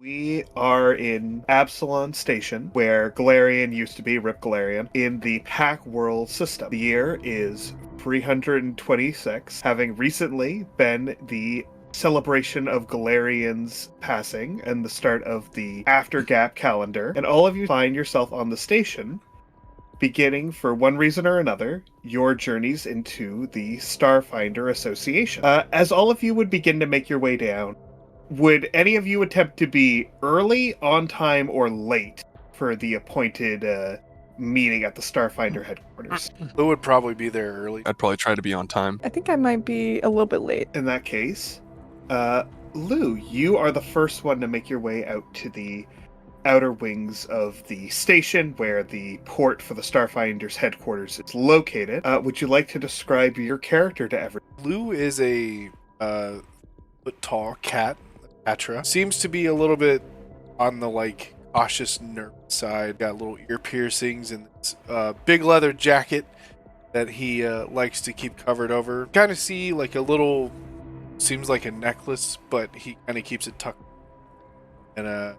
We are in Absalom Station, where Galarian used to be, Rip Galarian, in the Pack World system. The year is 326, having recently been the celebration of Galarian's passing and the start of the After Gap calendar. And all of you find yourself on the station, beginning, for one reason or another, your journeys into the Starfinder Association. As all of you would begin to make your way down, would any of you attempt to be early, on time, or late for the appointed meeting at the Starfinder headquarters? Lou would probably be there early. I'd probably try to be on time. I think I might be a little bit late. In that case, Lou, you are the first one to make your way out to the outer wings of the station where the port for the Starfinder's headquarters is located. Would you like to describe your character to everyone? Lou is a tall cat. Atra seems to be a little bit on the cautious nerd side. Got little ear piercings and this, big leather jacket that he likes to keep covered over. Kind of see like a little, seems like a necklace, but he kind of keeps it tucked. And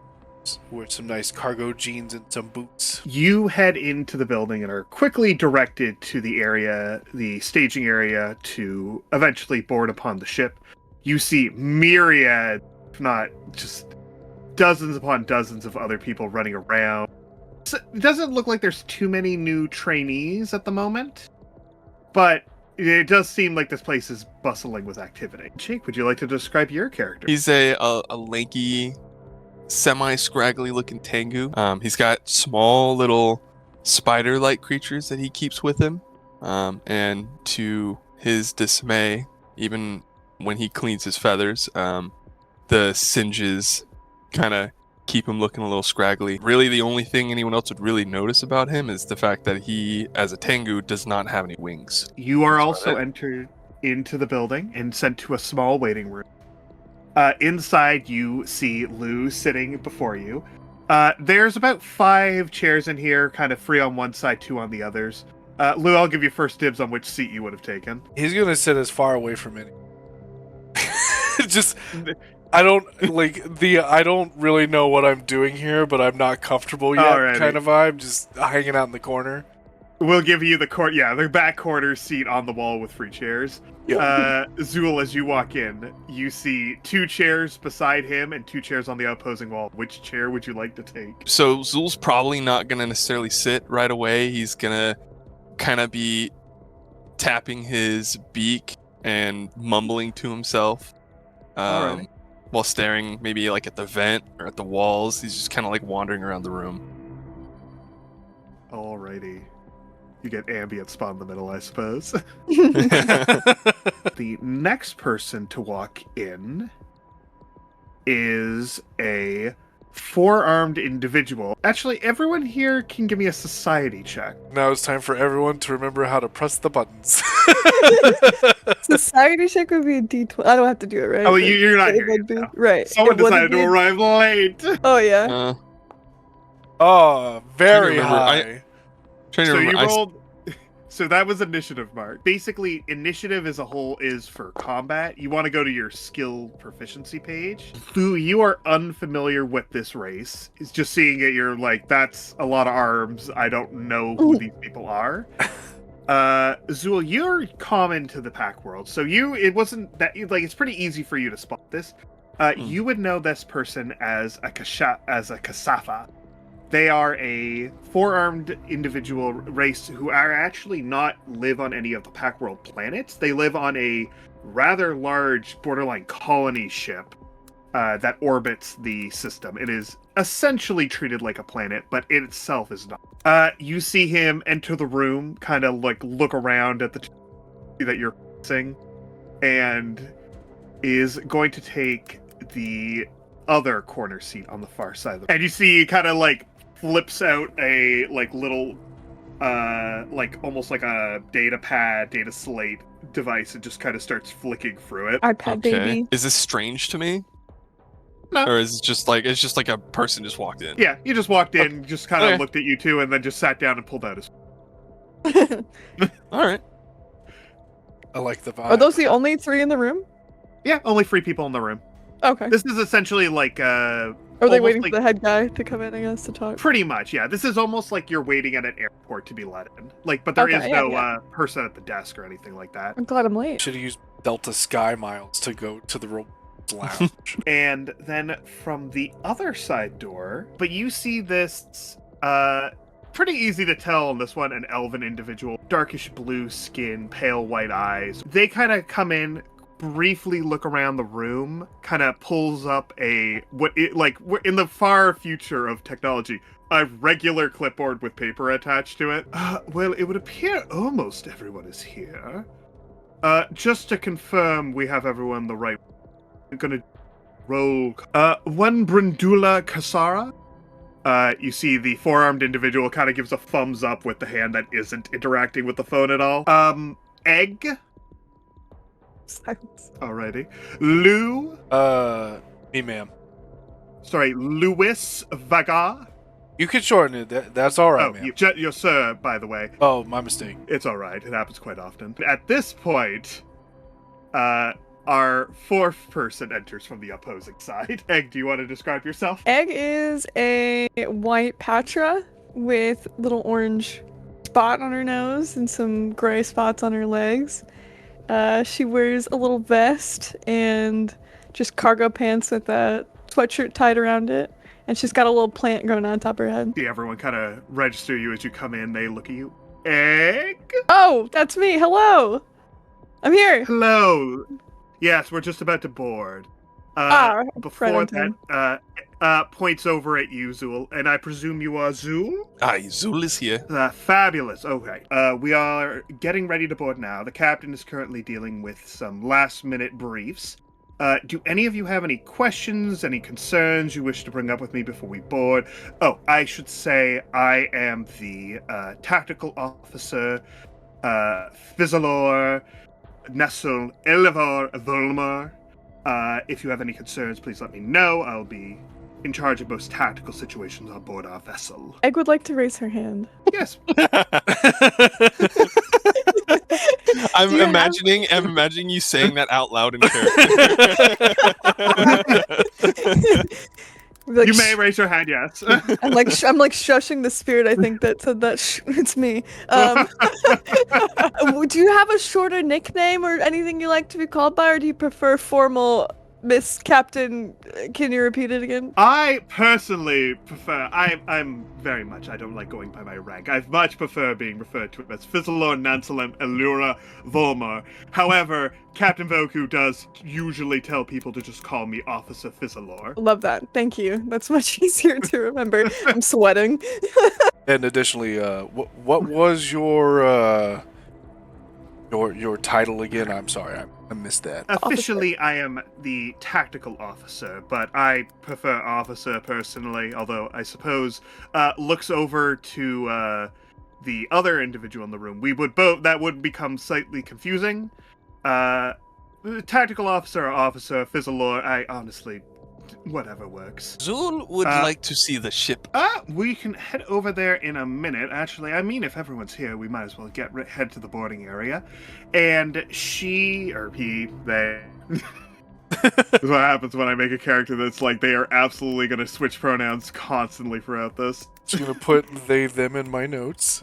wears some nice cargo jeans and some boots. You head into the building and are quickly directed to the area, the staging area, to eventually board upon the ship. You see myriad, if not just dozens upon dozens of other people running around. It doesn't look like there's too many new trainees at the moment, but it does seem like this place is bustling with activity. Jake, would you like to describe your character? He's a lanky, semi-scraggly looking Tengu. He's got small little spider-like creatures that he keeps with him. And to his dismay, even when he cleans his feathers, the singes kind of keep him looking a little scraggly. Really, the only thing anyone else would really notice about him is the fact that he, as a Tengu, does not have any wings. You are also entered into the building and sent to a small waiting room. Inside, you see Lou sitting before you. There's about 5 chairs in here, kind of free on one side, 2 on the others. Lou, I'll give you first dibs on which seat you would have taken. He's gonna sit as far away from it. Just, I don't really know what I'm doing here, but I'm not comfortable yet. Alrighty. Kind of vibe, just hanging out in the corner. We'll give you the back corner seat on the wall with free chairs. Yep. Zool, as you walk in, you see 2 chairs beside him and 2 chairs on the opposing wall. Which chair would you like to take? So Zul's probably not going to necessarily sit right away. He's going to kind of be tapping his beak and mumbling to himself while staring maybe like at the vent or at the walls. He's just kind of like wandering around the room. Alrighty. You get ambient spot in the middle, I suppose. The next person to walk in is a 4-armed individual. Actually, everyone here can give me a society check. Now it's time for everyone to remember how to press the buttons. Society check would be a D20. I don't have to do it, right? Oh, you're not It here would yet, be- no. Right. Someone It wouldn't decided to be- arrive late. Oh, yeah. Oh, very remember, high. Trying to So you remember, rolled. So that was initiative, Mark. Basically, initiative as a whole is for combat. You want to go to your skill proficiency page. Lou, you are unfamiliar with this race. It's just seeing it, you're like, that's a lot of arms. I don't know who these people are. Zool, you're common to the Pack World, so it wasn't that it's pretty easy for you to spot this. You would know this person as a Kasafa. They are a 4-armed individual race who are actually not live on any of the Pack World planets. They live on a rather large borderline colony ship that orbits the system. It is essentially treated like a planet, but it itself is not. You see him enter the room, kind of like look around at the two that you're facing, and is going to take the other corner seat on the far side of the room. And you see kind of like flips out a little almost like a data slate device and just kind of starts flicking through it. iPad baby. Is this strange to me? No. Or is it just like a person just walked in? Yeah, you just walked in, just kind of Okay. looked at you two, and then just sat down and pulled out his. All right. I like the vibe. Are those the only 3 in the room? Yeah, only 3 people in the room. Okay. This is essentially like Are Are they almost waiting like, for the head guy to come in, I guess, to talk? Pretty much, yeah. This is almost like you're waiting at an airport to be let in. Like, but there is Okay, yeah, no yeah. person at the desk or anything like that. I'm glad I'm late. Should have used Delta Sky Miles to go to the robot's lounge. And then from the other side door, but you see this, pretty easy to tell on this one, an elven individual, darkish blue skin, pale white eyes. They kind of come in, briefly look around the room, kind of pulls up we're in the far future of technology, a regular clipboard with paper attached to it. Well, it would appear almost everyone is here. Just to confirm we have everyone the right. I'm gonna roll. One Brindula Kasara. You see the four-armed individual kind of gives a thumbs up with the hand that isn't interacting with the phone at all. Egg. Silence. Alrighty. Lou. Me, ma'am. Sorry, Louis Vaga. You can shorten it. That's all right, Oh, ma'am. you're sir, by the way. Oh, my mistake. It's all right. It happens quite often. At this point, our fourth person enters from the opposing side. Egg, do you want to describe yourself? Egg is a white Patra with little orange spot on her nose and some gray spots on her legs. She wears a little vest and just cargo pants with a sweatshirt tied around it. And she's got a little plant growing on top of her head. See everyone kind of register you as you come in. They look at you. Egg? Oh, that's me. Hello. I'm here. Hello. Yes, we're just about to board. Right Before on time. that, points over at you, Zool, and I presume you are Zool? Aye, Zul is here. Fabulous. Okay. We are getting ready to board now. The captain is currently dealing with some last-minute briefs. Do any of you have any questions, any concerns you wish to bring up with me before we board? Oh, I should say I am the tactical officer, Fizzalor Nessul Elivor Volmar. If you have any concerns, please let me know. I'll be in charge of most tactical situations on board our vessel. Egg would like to raise her hand. Yes. I'm Do you have- imagining you saying that out loud in character. Like, You may raise your hand, yes. I'm like shushing the spirit. I think that said that it's me. Do you have a shorter nickname or anything you like to be called by, or do you prefer formal Miss Captain? Can you repeat it again? I personally prefer. I'm very much. I don't like going by my rank. I much prefer being referred to as Fizzalor Nansalem Elura Volmar. However, Captain Voku does usually tell people to just call me Officer Fizzalor. Love that. Thank you. That's much easier to remember. I'm sweating. And additionally, what was your title again? I'm sorry, I missed that. Officially, I am the tactical officer, but I prefer officer personally. Although I suppose looks over to the other individual in the room. We would both. That would become slightly confusing. Tactical officer or officer, Fizzalor, I honestly, whatever works. Zul would like to see the ship. We can head over there in a minute. Actually, I mean, if everyone's here, we might as well head to the boarding area. And she, or he, they... This is what happens when I make a character that's like, they are absolutely going to switch pronouns constantly throughout this. Just gonna put they them in my notes.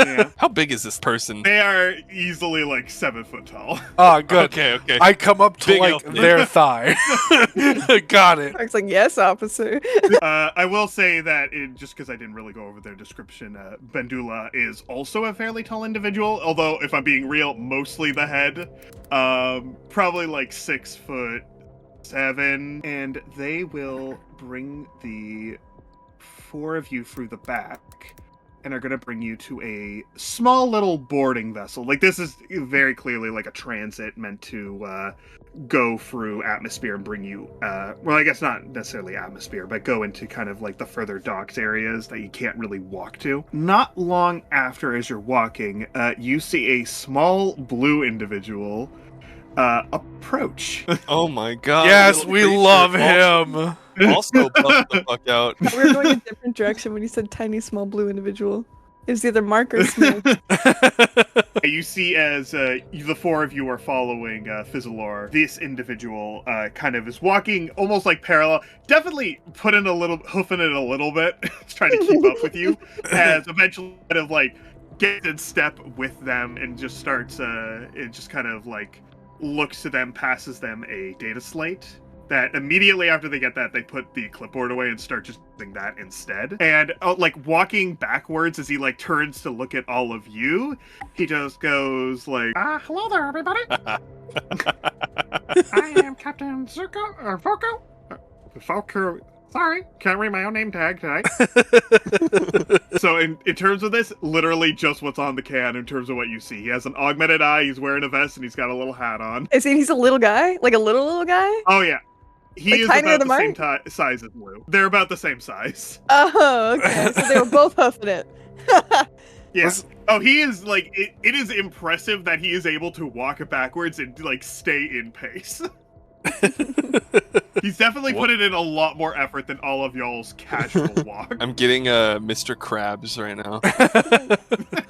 Yeah. How big is this person? They are easily like 7 foot tall. Ah, good. Okay. I come up to Big like elf. their thigh. Got it. It's like, yes, officer. I will say that, just because I didn't really go over their description, Bendula is also a fairly tall individual, although, if I'm being real, mostly the head. Probably like 6'7", and they will bring the 4 of you through the back, and are going to bring you to a small little boarding vessel. Like, this is very clearly like a transit meant to go through atmosphere and bring you, well, I guess not necessarily atmosphere, but go into kind of like the further docks areas that you can't really walk to. Not long after, as you're walking, you see a small blue individual approach. Oh my god. Yes, little we creature. love him. Also buff the fuck out. We were going a different direction when you said tiny, small blue individual. Is either Mark or Smith. You see as the four of you are following Fizzlor, this individual kind of is walking almost like parallel, definitely hoofing it a little bit, trying to keep up with you, as eventually kind of like gets in step with them and just starts, it just kind of like looks to them, passes them a data slate. That immediately after they get that, they put the clipboard away and start just using that instead. And like walking backwards as he like turns to look at all of you, he just goes like, "Hello there, everybody. I am Captain Zuko or Voko. Voko. Sorry, can't read my own name tag tonight." So in terms of this, literally just what's on the can in terms of what you see. He has an augmented eye. He's wearing a vest and he's got a little hat on. He's a little guy, like a little guy. Oh yeah. He Like is tinier about than the same size as Lou. They're about the same size. Oh, okay. So they were both huffing it. Yeah. Oh, he is like it is impressive that he is able to walk backwards and like stay in pace. He's definitely put it in a lot more effort than all of y'all's casual walk. I'm getting Mr. Krabs right now.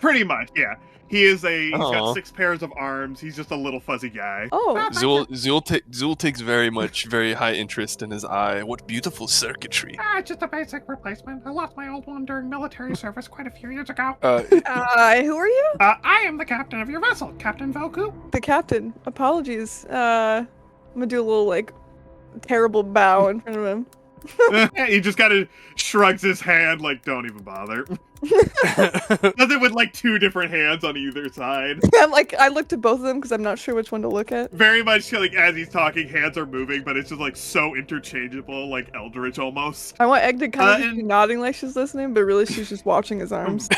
Pretty much, yeah. He's Aw. got 6 pairs of arms. He's just a little fuzzy guy. Oh, Zool takes very high interest in his eye. What beautiful circuitry. Just a basic replacement. I lost my old one during military service quite a few years ago. who are you? I am the captain of your vessel, Captain Voku. The captain. Apologies. I'm gonna do a little like terrible bow in front of him. Yeah, he just kind of shrugs his hand like, don't even bother. Does it with like 2 different hands on either side. I'm like, I looked at both of them because I'm not sure which one to look at. Very much like as he's talking, hands are moving, but it's just like so interchangeable, like Eldritch almost. I want Egg to kind of just and- be nodding like she's listening, but really she's just watching his arms.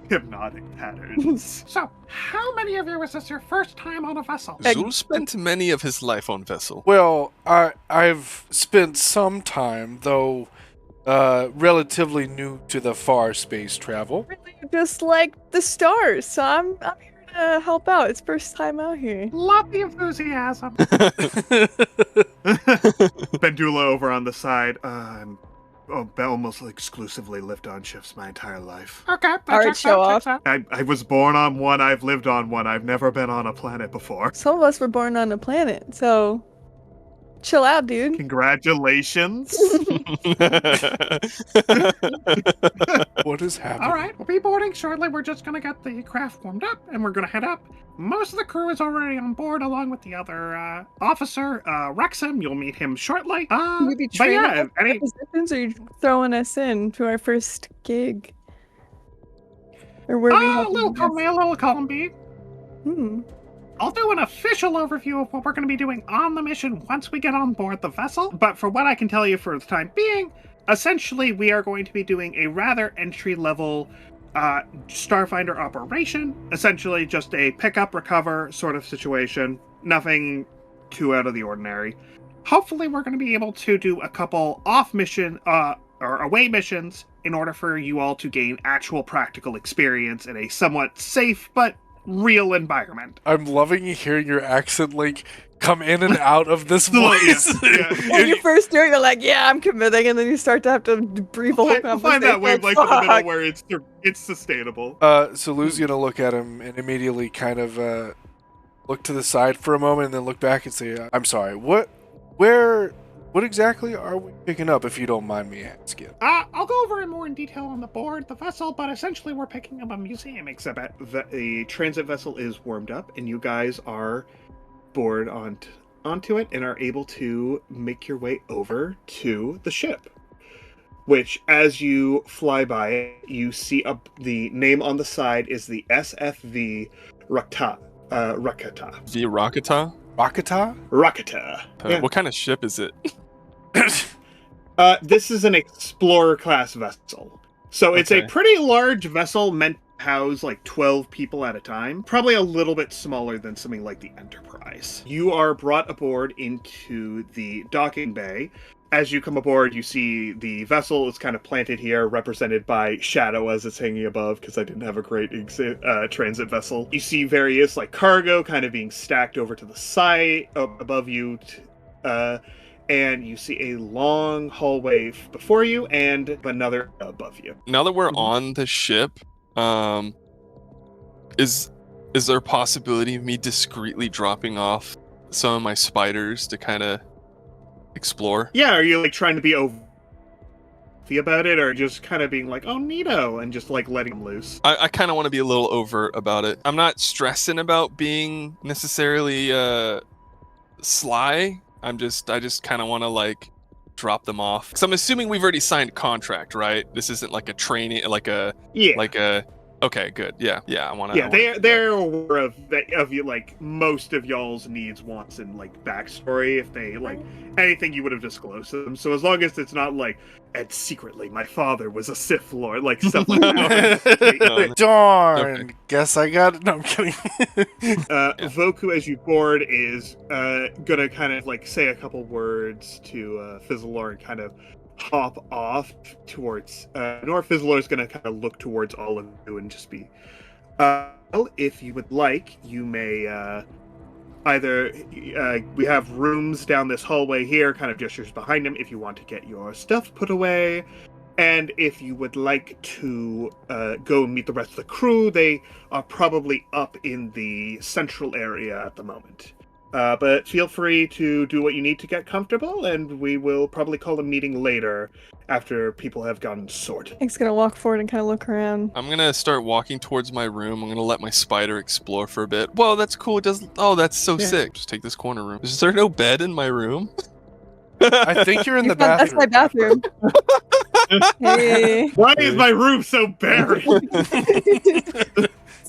Hypnotic patterns. So, how many of you is this your first time on a vessel? Zool spent many of his life on vessel. Well, I've spent some time, though relatively new to the far space travel. Really just like the stars, so I'm here to help out. It's first time out here. Love the enthusiasm. Bendula over on the side. I'm almost exclusively lived on ships my entire life. Okay, that Alright, checks show out, checks off. out. I was born on one. I've lived on one. I've never been on a planet before. Some of us were born on a planet, so chill out, dude. Congratulations. What is happening? All right, we'll be boarding shortly. We're just gonna get the craft warmed up, and we're gonna head up. Most of the crew is already on board, along with the other officer, Wrexham. You'll meet him shortly. Will you be But training yeah, us for any, positions, or are you throwing us in to our first gig? Or where we have little column A, little column B. Hmm. I'll do an official overview of what we're going to be doing on the mission once we get on board the vessel. But for what I can tell you for the time being, essentially we are going to be doing a rather entry-level Starfinder operation. Essentially just a pick-up, recover sort of situation. Nothing too out of the ordinary. Hopefully we're going to be able to do a couple off-mission or away missions in order for you all to gain actual practical experience in a somewhat safe but real environment. I'm loving hearing your accent, like, come in and out of this voice. Yeah. When you first do it, you're like, yeah, I'm committing, and then you start to have to breathe a whole Find that conversation, wavelength in the middle where it's sustainable. So Lou's gonna look at him and immediately kind of look to the side for a moment and then look back and say, I'm sorry, what exactly are we picking up, if you don't mind me asking? I'll go over it more in detail on the board, the vessel, but essentially we're picking up a museum exhibit. The transit vessel is warmed up, and you guys are board onto it and are able to make your way over to the ship. Which, as you fly by it, you see the name on the side is the SFV Rakata. Rakata. The Rakata? Rakata? Rakata. Yeah. What kind of ship is it? This is an explorer class vessel. So it's a Okay. pretty large vessel meant to house like 12 people at a time. Probably a little bit smaller than something like the Enterprise. You are brought aboard into the docking bay. As you come aboard, you see the vessel is kind of planted here, represented by Shadow as it's hanging above, because I didn't have a great transit vessel. You see various like cargo kind of being stacked over to the side above you. and you see a long hallway before you and another above you. Now that we're Mhm. on the ship, is there a possibility of me discreetly dropping off some of my spiders to kind of explore? Yeah, are you like trying to be over about it, or just kind of being like, oh, neato, and just like letting them loose? I kind of want to be a little overt about it. I'm not stressing about being necessarily sly. I just kind of want to like drop them off. Because I'm assuming we've already signed a contract, right? This isn't like a training, like a Yeah. Okay, good. Yeah. I want to. Yeah, they're aware of you, like most of y'all's needs, wants, and like backstory. If they like anything, you would have disclosed to them. So as long as it's not like, and secretly my father was a Sith Lord, like stuff like that. No. Darn. Okay. Guess I got it. No, I'm kidding. Voku, as you board, is gonna kind of like say a couple words to Fizzlor and kind of hop off towards Nor. Fizzlor's gonna kind of look towards all of you and just be well, if you would like, you may either we have rooms down this hallway here, kind of gestures behind him, if you want to get your stuff put away, and if you would like to go and meet the rest of the crew, they are probably up in the central area at the moment. But feel free to do what you need to get comfortable, and we will probably call a meeting later after people have gotten sorted. Hank's gonna walk forward and kind of look around. I'm gonna start walking towards my room. I'm gonna let my spider explore for a bit. Whoa, that's cool. It does. Oh, that's so sick. Just take this corner room. Is there no bed in my room? I think you're in the That's my bathroom. bathroom. Hey. Why is my room so barren?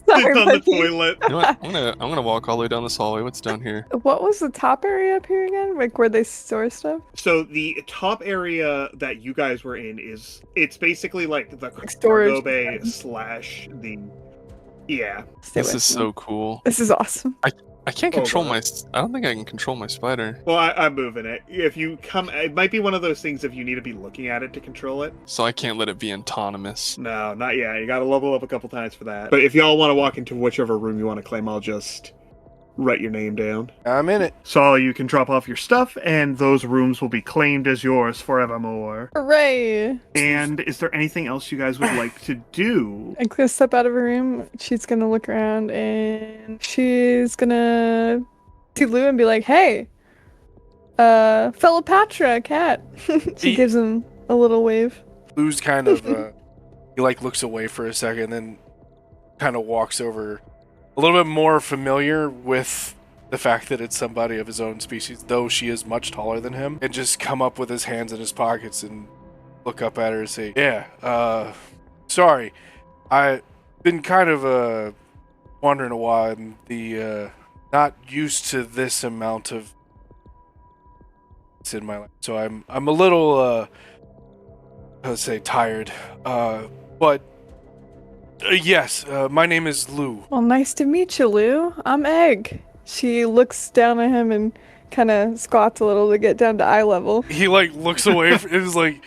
Sorry, It's on the Mikey. toilet. You know what? I'm gonna walk all the way down this hallway. What's down here? What was the top area up here again? Like where they store stuff? So the top area that you guys were in it's basically like the storage. cargo bay slash the yeah. Stay This with is me. so cool. This is awesome. I can't Oh, control God. I don't think I can control my spider. Well, I'm moving it. If you come, it might be one of those things if you need to be looking at it to control it. So I can't let it be autonomous. No, not yet. You got to level up a couple times for that. But if y'all want to walk into whichever room you want to claim, I'll just write your name down. I'm in it. So you can drop off your stuff, and those rooms will be claimed as yours forevermore. Hooray! And is there anything else you guys would like to do? I'm gonna step out of her room. She's gonna look around and she's gonna see Lou and be like, "Hey, fellow Patra, cat." She gives him a little wave. Lou's kind of he like looks away for a second, then kind of walks over, a little bit more familiar with the fact that it's somebody of his own species, though she is much taller than him, and just come up with his hands in his pockets and look up at her and say, "Yeah, sorry, I've been kind of wondering a while, and the not used to this amount of in my life, so I'm a little let's say tired, but yes, my name is Lou." Well, nice to meet you, Lou. I'm Egg. She looks down at him and kind of squats a little to get down to eye level. He like looks away and is like,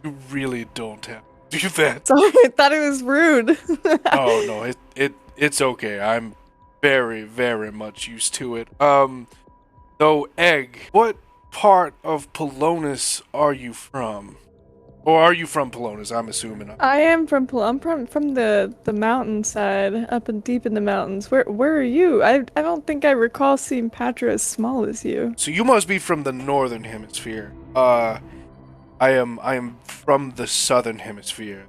"You really don't have to do that." Sorry, I thought it was rude. Oh no, it's okay. I'm very, very much used to it. Though, Egg, what part of Polonus are you from? Or are you from Polonus? I'm assuming. I am from I'm from the mountainside, up and deep in the mountains. Where are you? I don't think I recall seeing Patra as small as you. So you must be from the northern hemisphere. I am from the southern hemisphere.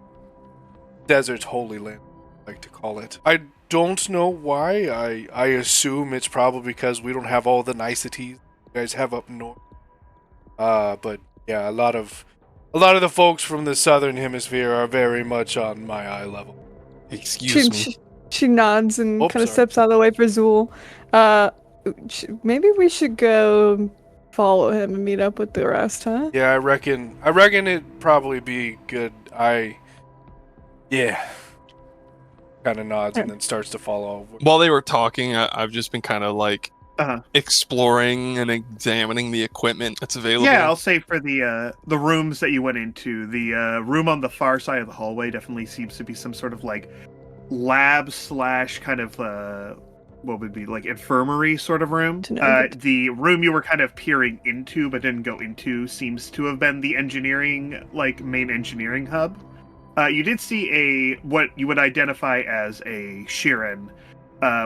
Desert's holy land, I like to call it. I don't know why. I assume it's probably because we don't have all the niceties you guys have up north. But yeah, a lot of the folks from the southern hemisphere are very much on my eye level. Excuse me. She nods and Oh, kind of sorry. steps out of the way for Zool. Maybe we should go follow him and meet up with the rest, huh? Yeah, I reckon it'd probably be good. Yeah. Kind of nods and then starts to follow. While they were talking, I've just been kind of like Uh-huh. exploring and examining the equipment that's available. Yeah, I'll say for the rooms that you went into, the room on the far side of the hallway definitely seems to be some sort of like lab slash kind of what would be like infirmary sort of room. To know. The room you were kind of peering into but didn't go into seems to have been the engineering, like main engineering hub. You did see what you would identify as a Shirin.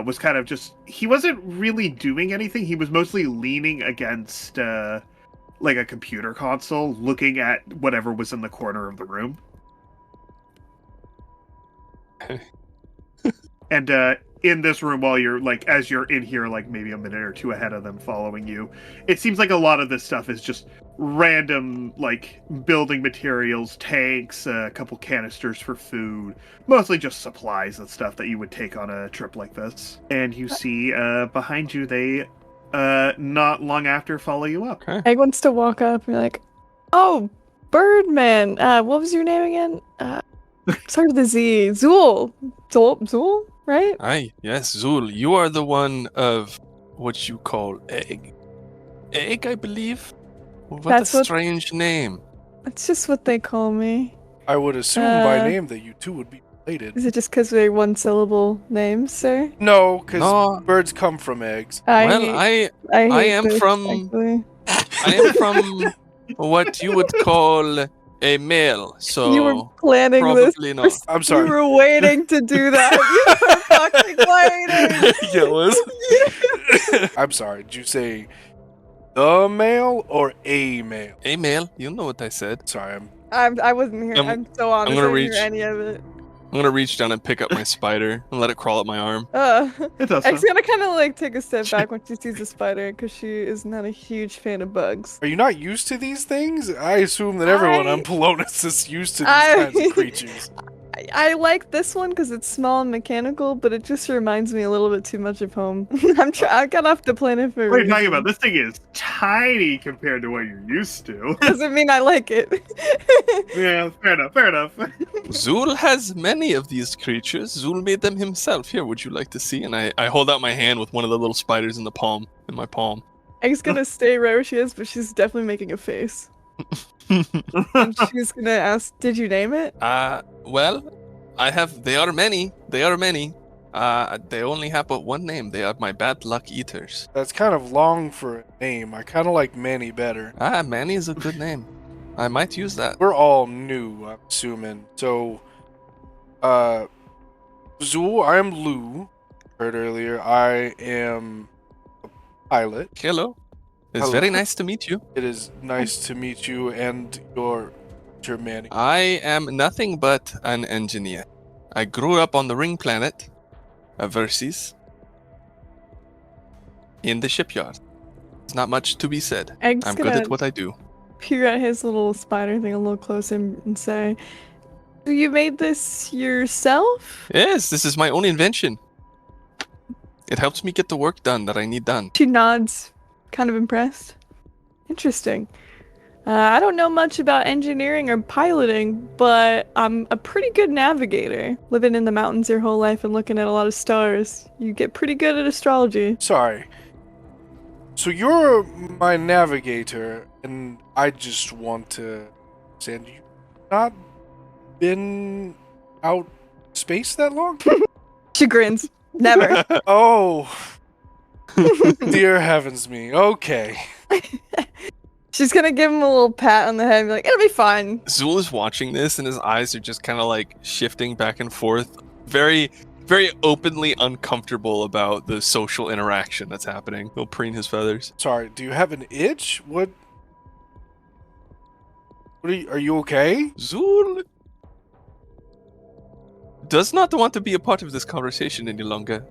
Was kind of just, he wasn't really doing anything. He was mostly leaning against like a computer console, looking at whatever was in the corner of the room. And in this room, while you're like, as you're in here, like maybe a minute or two ahead of them following you, it seems like a lot of this stuff is just random, like building materials, tanks, a couple canisters for food, mostly just supplies and stuff that you would take on a trip like this. And you see behind you, they not long after follow you up. Okay. Egg wants to walk up and be like, "Oh, Birdman. What was your name again? Start with a Z. Zool. Zool, right? Aye, yes, Zul, you are the one of what you call Egg. Egg, I believe? What That's a what- strange name. That's just what they call me. I would assume by name that you two would be related. Is it just because they're one-syllable names, sir? No, because No. birds come from eggs. Well, hate I am this, from- actually. I am from what you would call a male, so You were planning this. probably not. I'm You sorry. were waiting to do that. You were fucking waiting. Yeah, it was. I'm sorry. Did you say the male or a male? A male, you know what I said. Sorry, I wasn't here. I'm so honest. gonna I didn't hear reach- any of it. I'm gonna reach down and pick up my spider and let it crawl up my arm. It does. Egg's gonna kind of like take a step back when she sees the spider because she is not a huge fan of bugs. Are you not used to these things? I assume that everyone on Polonus is used to these kinds of creatures. I like this one because it's small and mechanical, but it just reminds me a little bit too much of home. I got off the planet for a What are you talking reason. about? This thing is tiny compared to what you're used to. Doesn't mean I like it. Yeah, fair enough, fair enough. Zul has many of these creatures. Zul made them himself. Here, would you like to see? And I hold out my hand with one of the little spiders in my palm. Egg's gonna stay right where she is, but she's definitely making a face. And she's gonna ask, "Did you name it?" Well, they are many. They are many. They only have but one name. They are my bad luck eaters. That's kind of long for a name. I kind of like Manny better. Manny is a good name. I might use that. We're all new, I'm assuming. So, Zul, I am Lou. Heard earlier, I am a pilot. Hello. It's Hello. very nice to meet you. It is nice to meet you and your Manny. I am nothing but an engineer. I grew up on the ring planet of Verces in the shipyard. There's not much to be said. Egg's I'm good gonna at what I do. peer at his little spider thing a little closer and say, "So you made this yourself?" Yes, this is my own invention. It helps me get the work done that I need done. She nods, kind of impressed. Interesting. I don't know much about engineering or piloting, but I'm a pretty good navigator. Living in the mountains your whole life and looking at a lot of stars, you get pretty good at astrology. Sorry. So you're my navigator, and I just want to say, you've not been out space that long? She grins. Never. Oh. Dear heavens me. Okay. She's gonna give him a little pat on the head and be like, "It'll be fine." Zul is watching this, and his eyes are just kind of like shifting back and forth, very, very openly uncomfortable about the social interaction that's happening. He'll preen his feathers. Sorry, do you have an itch? What are you okay? Zul does not want to be a part of this conversation any longer.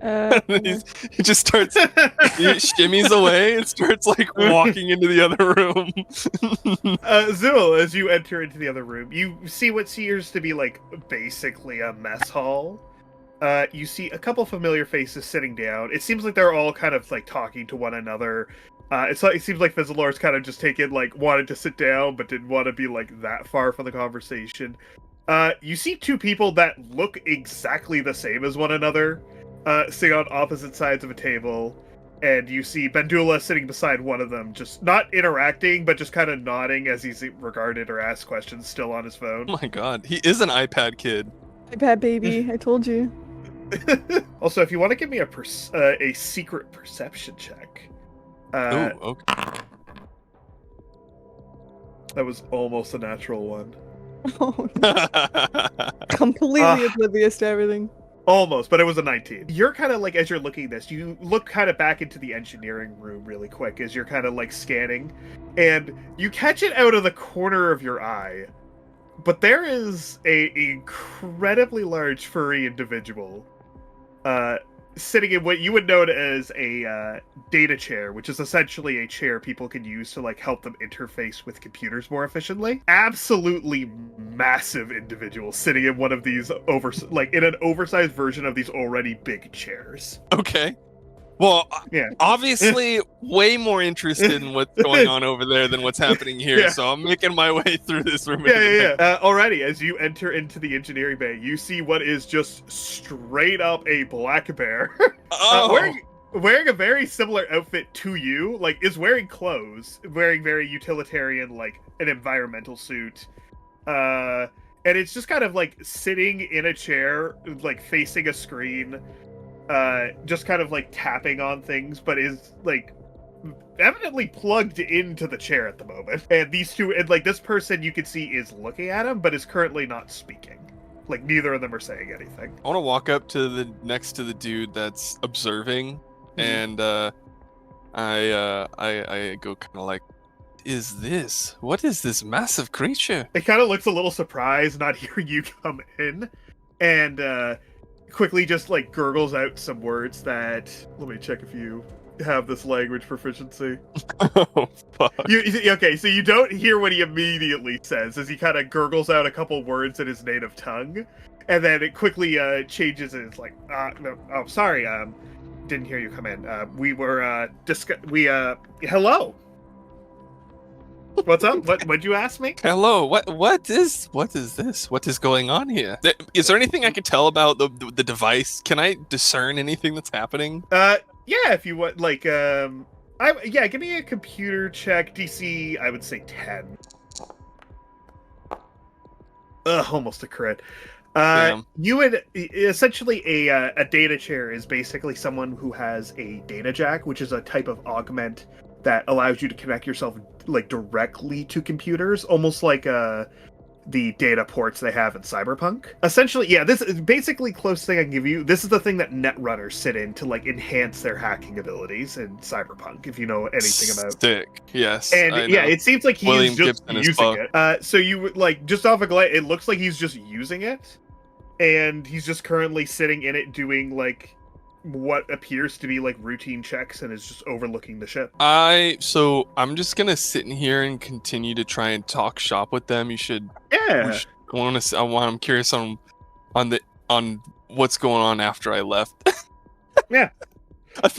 He just starts, he shimmies away and starts like walking into the other room. Zul, as you enter into the other room, you see what seems to be like basically a mess hall. You see a couple familiar faces sitting down. It seems like they're all kind of like talking to one another. It seems like Fizzlor's kind of just wanted to sit down, but didn't want to be like that far from the conversation. You see two people that look exactly the same as one another, sitting on opposite sides of a table, and you see Bandula sitting beside one of them, just not interacting, but just kind of nodding as he's regarded or asked questions, still on his phone. Oh my god, he is an iPad kid. iPad baby, I told you. Also, if you want to give me a secret perception check. Ooh, okay. That was almost a natural one. Oh, completely oblivious to everything. Almost, but it was a 19. You're kind of like, as you're looking at this, you look kind of back into the engineering room really quick as you're kind of like scanning, and you catch it out of the corner of your eye. But there is a incredibly large furry individual sitting in what you would know as a data chair, which is essentially a chair people can use to like help them interface with computers more efficiently. Absolutely massive individual sitting in one of these in an oversized version of these already big chairs. Okay. Well, Yeah. obviously, way more interested in what's going on over there than what's happening here. Yeah. So I'm making my way through this room. Yeah. Already, as you enter into the engineering bay, you see what is just straight up a black bear. Oh, Wearing a very similar outfit to you, like, is wearing clothes, wearing very utilitarian, like, an environmental suit. And it's just kind of, like, sitting in a chair, like, facing a screen, just kind of, like, tapping on things, but is, like, evidently plugged into the chair at the moment. And these two, and, like, this person you can see is looking at him, but is currently not speaking. Like, neither of them are saying anything. I want to walk up to the next to the dude that's observing, and I go kind of like, what is this massive creature? It kind of looks a little surprised not hearing you come in, and quickly just like gurgles out some words that, let me check if you have this language proficiency. Oh, fuck. Okay, so you don't hear what he immediately says as he kind of gurgles out a couple words in his native tongue, and then it quickly changes and it's like, no, oh, sorry, didn't hear you come in. We were hello. What's up? What'd you ask me? Hello. What is this? What is going on here? Is there anything I can tell about the device? Can I discern anything that's happening? Yeah, if you want, like, give me a computer check. DC, I would say 10. Almost a crit. You would essentially a data chair is basically someone who has a data jack, which is a type of augment that allows you to connect yourself like directly to computers, almost like the data ports they have in Cyberpunk. Essentially, yeah, this is basically close thing I can give you. This is the thing that netrunners sit in to like enhance their hacking abilities in Cyberpunk, if you know anything about. Stick, yes. And yeah, it seems like he's William just Gibson is using it. So you would like just off a glance, it looks like he's just using it, and he's just currently sitting in it doing like what appears to be like routine checks and is just overlooking the ship. So I'm just gonna sit in here and continue to try and talk shop with them. You should. Yeah. I'm curious on what's going on after I left. Yeah. I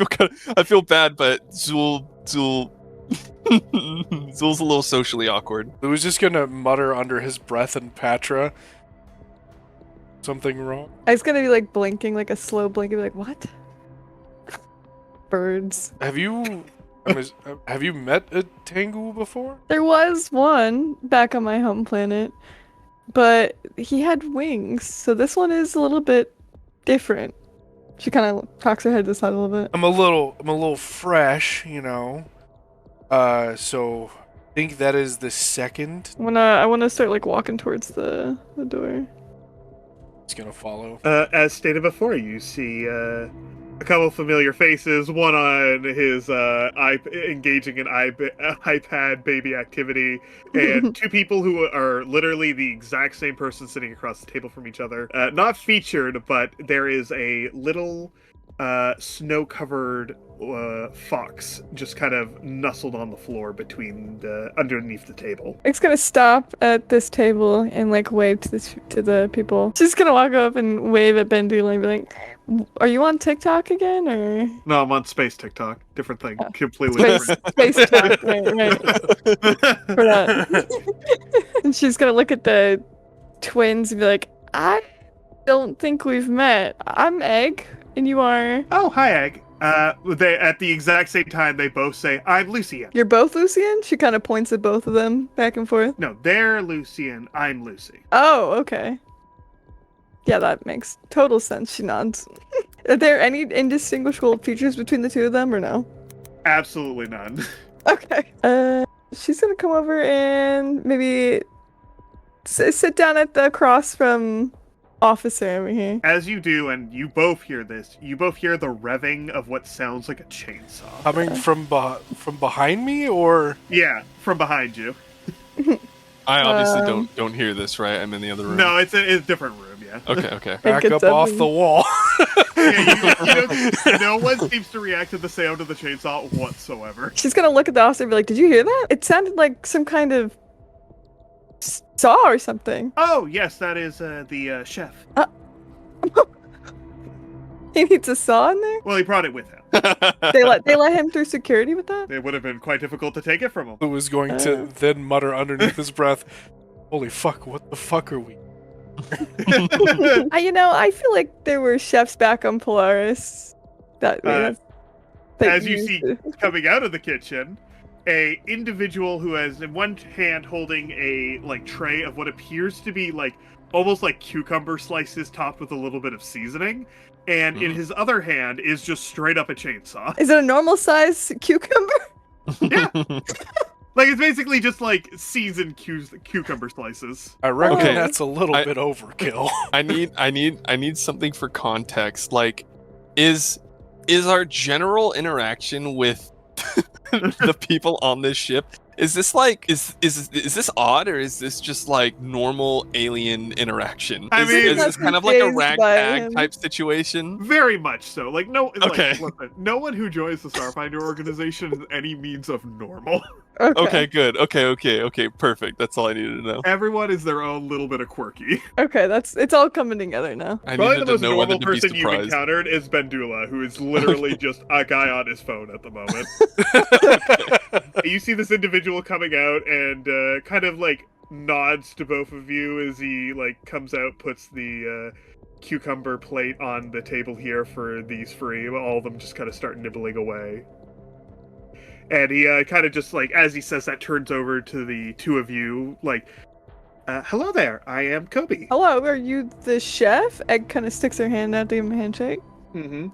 feel bad, but Zul's a little socially awkward. He was just gonna mutter under his breath, and Patra, something wrong? I was gonna be like blinking, like a slow blink, and be like, what? Birds. Have you met a Tengu before? There was one back on my home planet, but he had wings, so this one is a little bit different. She kind of cocks her head to the side a little bit. I'm a little fresh, you know. So I think that is the second. I wanna start like walking towards the door. It's gonna follow. As stated before, you see a couple familiar faces, one on his engaging in iPad baby activity, and two people who are literally the exact same person sitting across the table from each other. Not featured, but there is a little snow-covered fox just kind of nestled on the floor underneath the table. It's gonna stop at this table and like wave to the people. She's gonna walk up and wave at Bendula and be like, "Are you on TikTok again, or?" No, I'm on Space TikTok. Different thing. Oh. Completely different. Space talk, right. For that. And she's gonna look at the twins and be like, "I don't think we've met. I'm Egg, and you are." Oh, hi, Egg. They at the exact same time they both say, "I'm Lucian." You're both Lucian? She kind of points at both of them back and forth. No, they're Lucian. I'm Lucy. Oh, okay. Yeah, that makes total sense. She nods. Are there any indistinguishable features between the two of them, or no? Absolutely none. Okay. She's gonna come over and maybe sit down at the across from officer over here. As you do, and you both hear this, you both hear the revving of what sounds like a chainsaw. Coming from behind me, or Yeah, from behind you. I obviously don't hear this, right? I'm in the other room. No, it's a different room, yeah. Okay. back gets up up off and- the wall? No one seems to react to the sound of the chainsaw whatsoever. She's gonna look at the officer and be like, "Did you hear that? It sounded like some kind of saw or something." Oh, yes, that is the chef. He needs a saw in there. Well, he brought it with him. They let him through security with that. It would have been quite difficult to take it from him. Who was going to then mutter underneath his breath, "Holy fuck, what the fuck are we?" I feel like there were chefs back on Polaris. That As you see coming out of the kitchen, a individual who has in one hand holding a tray of what appears to be almost like cucumber slices topped with a little bit of seasoning, and in his other hand is just straight up a chainsaw. Is it a normal size cucumber? Yeah. It's basically just seasoned cucumber slices. I reckon Okay. that's a little bit overkill. I need something for context. Is our general interaction with the people on this ship, is this is this odd, or is this just normal alien interaction? I mean- is this kind of like a Phased by ragtag him. type situation? Very much so. Okay. Listen, no one who joins the Starfinder organization is any means of normal. Okay, good. Okay, perfect. That's all I needed to know. Everyone is their own little bit of quirky. Okay, it's all coming together now. I Probably needed the most to know whether normal to be person you've surprised. encountered is Bendula, who is literally just a guy on his phone at the moment. You see this individual coming out and kind of nods to both of you as he comes out, puts the cucumber plate on the table here for these free. All of them just kind of start nibbling away. And he kind of just as he says that, turns over to the two of you hello there, I am Kobe. Hello, are you the chef? Egg kind of sticks her hand out to give him a handshake.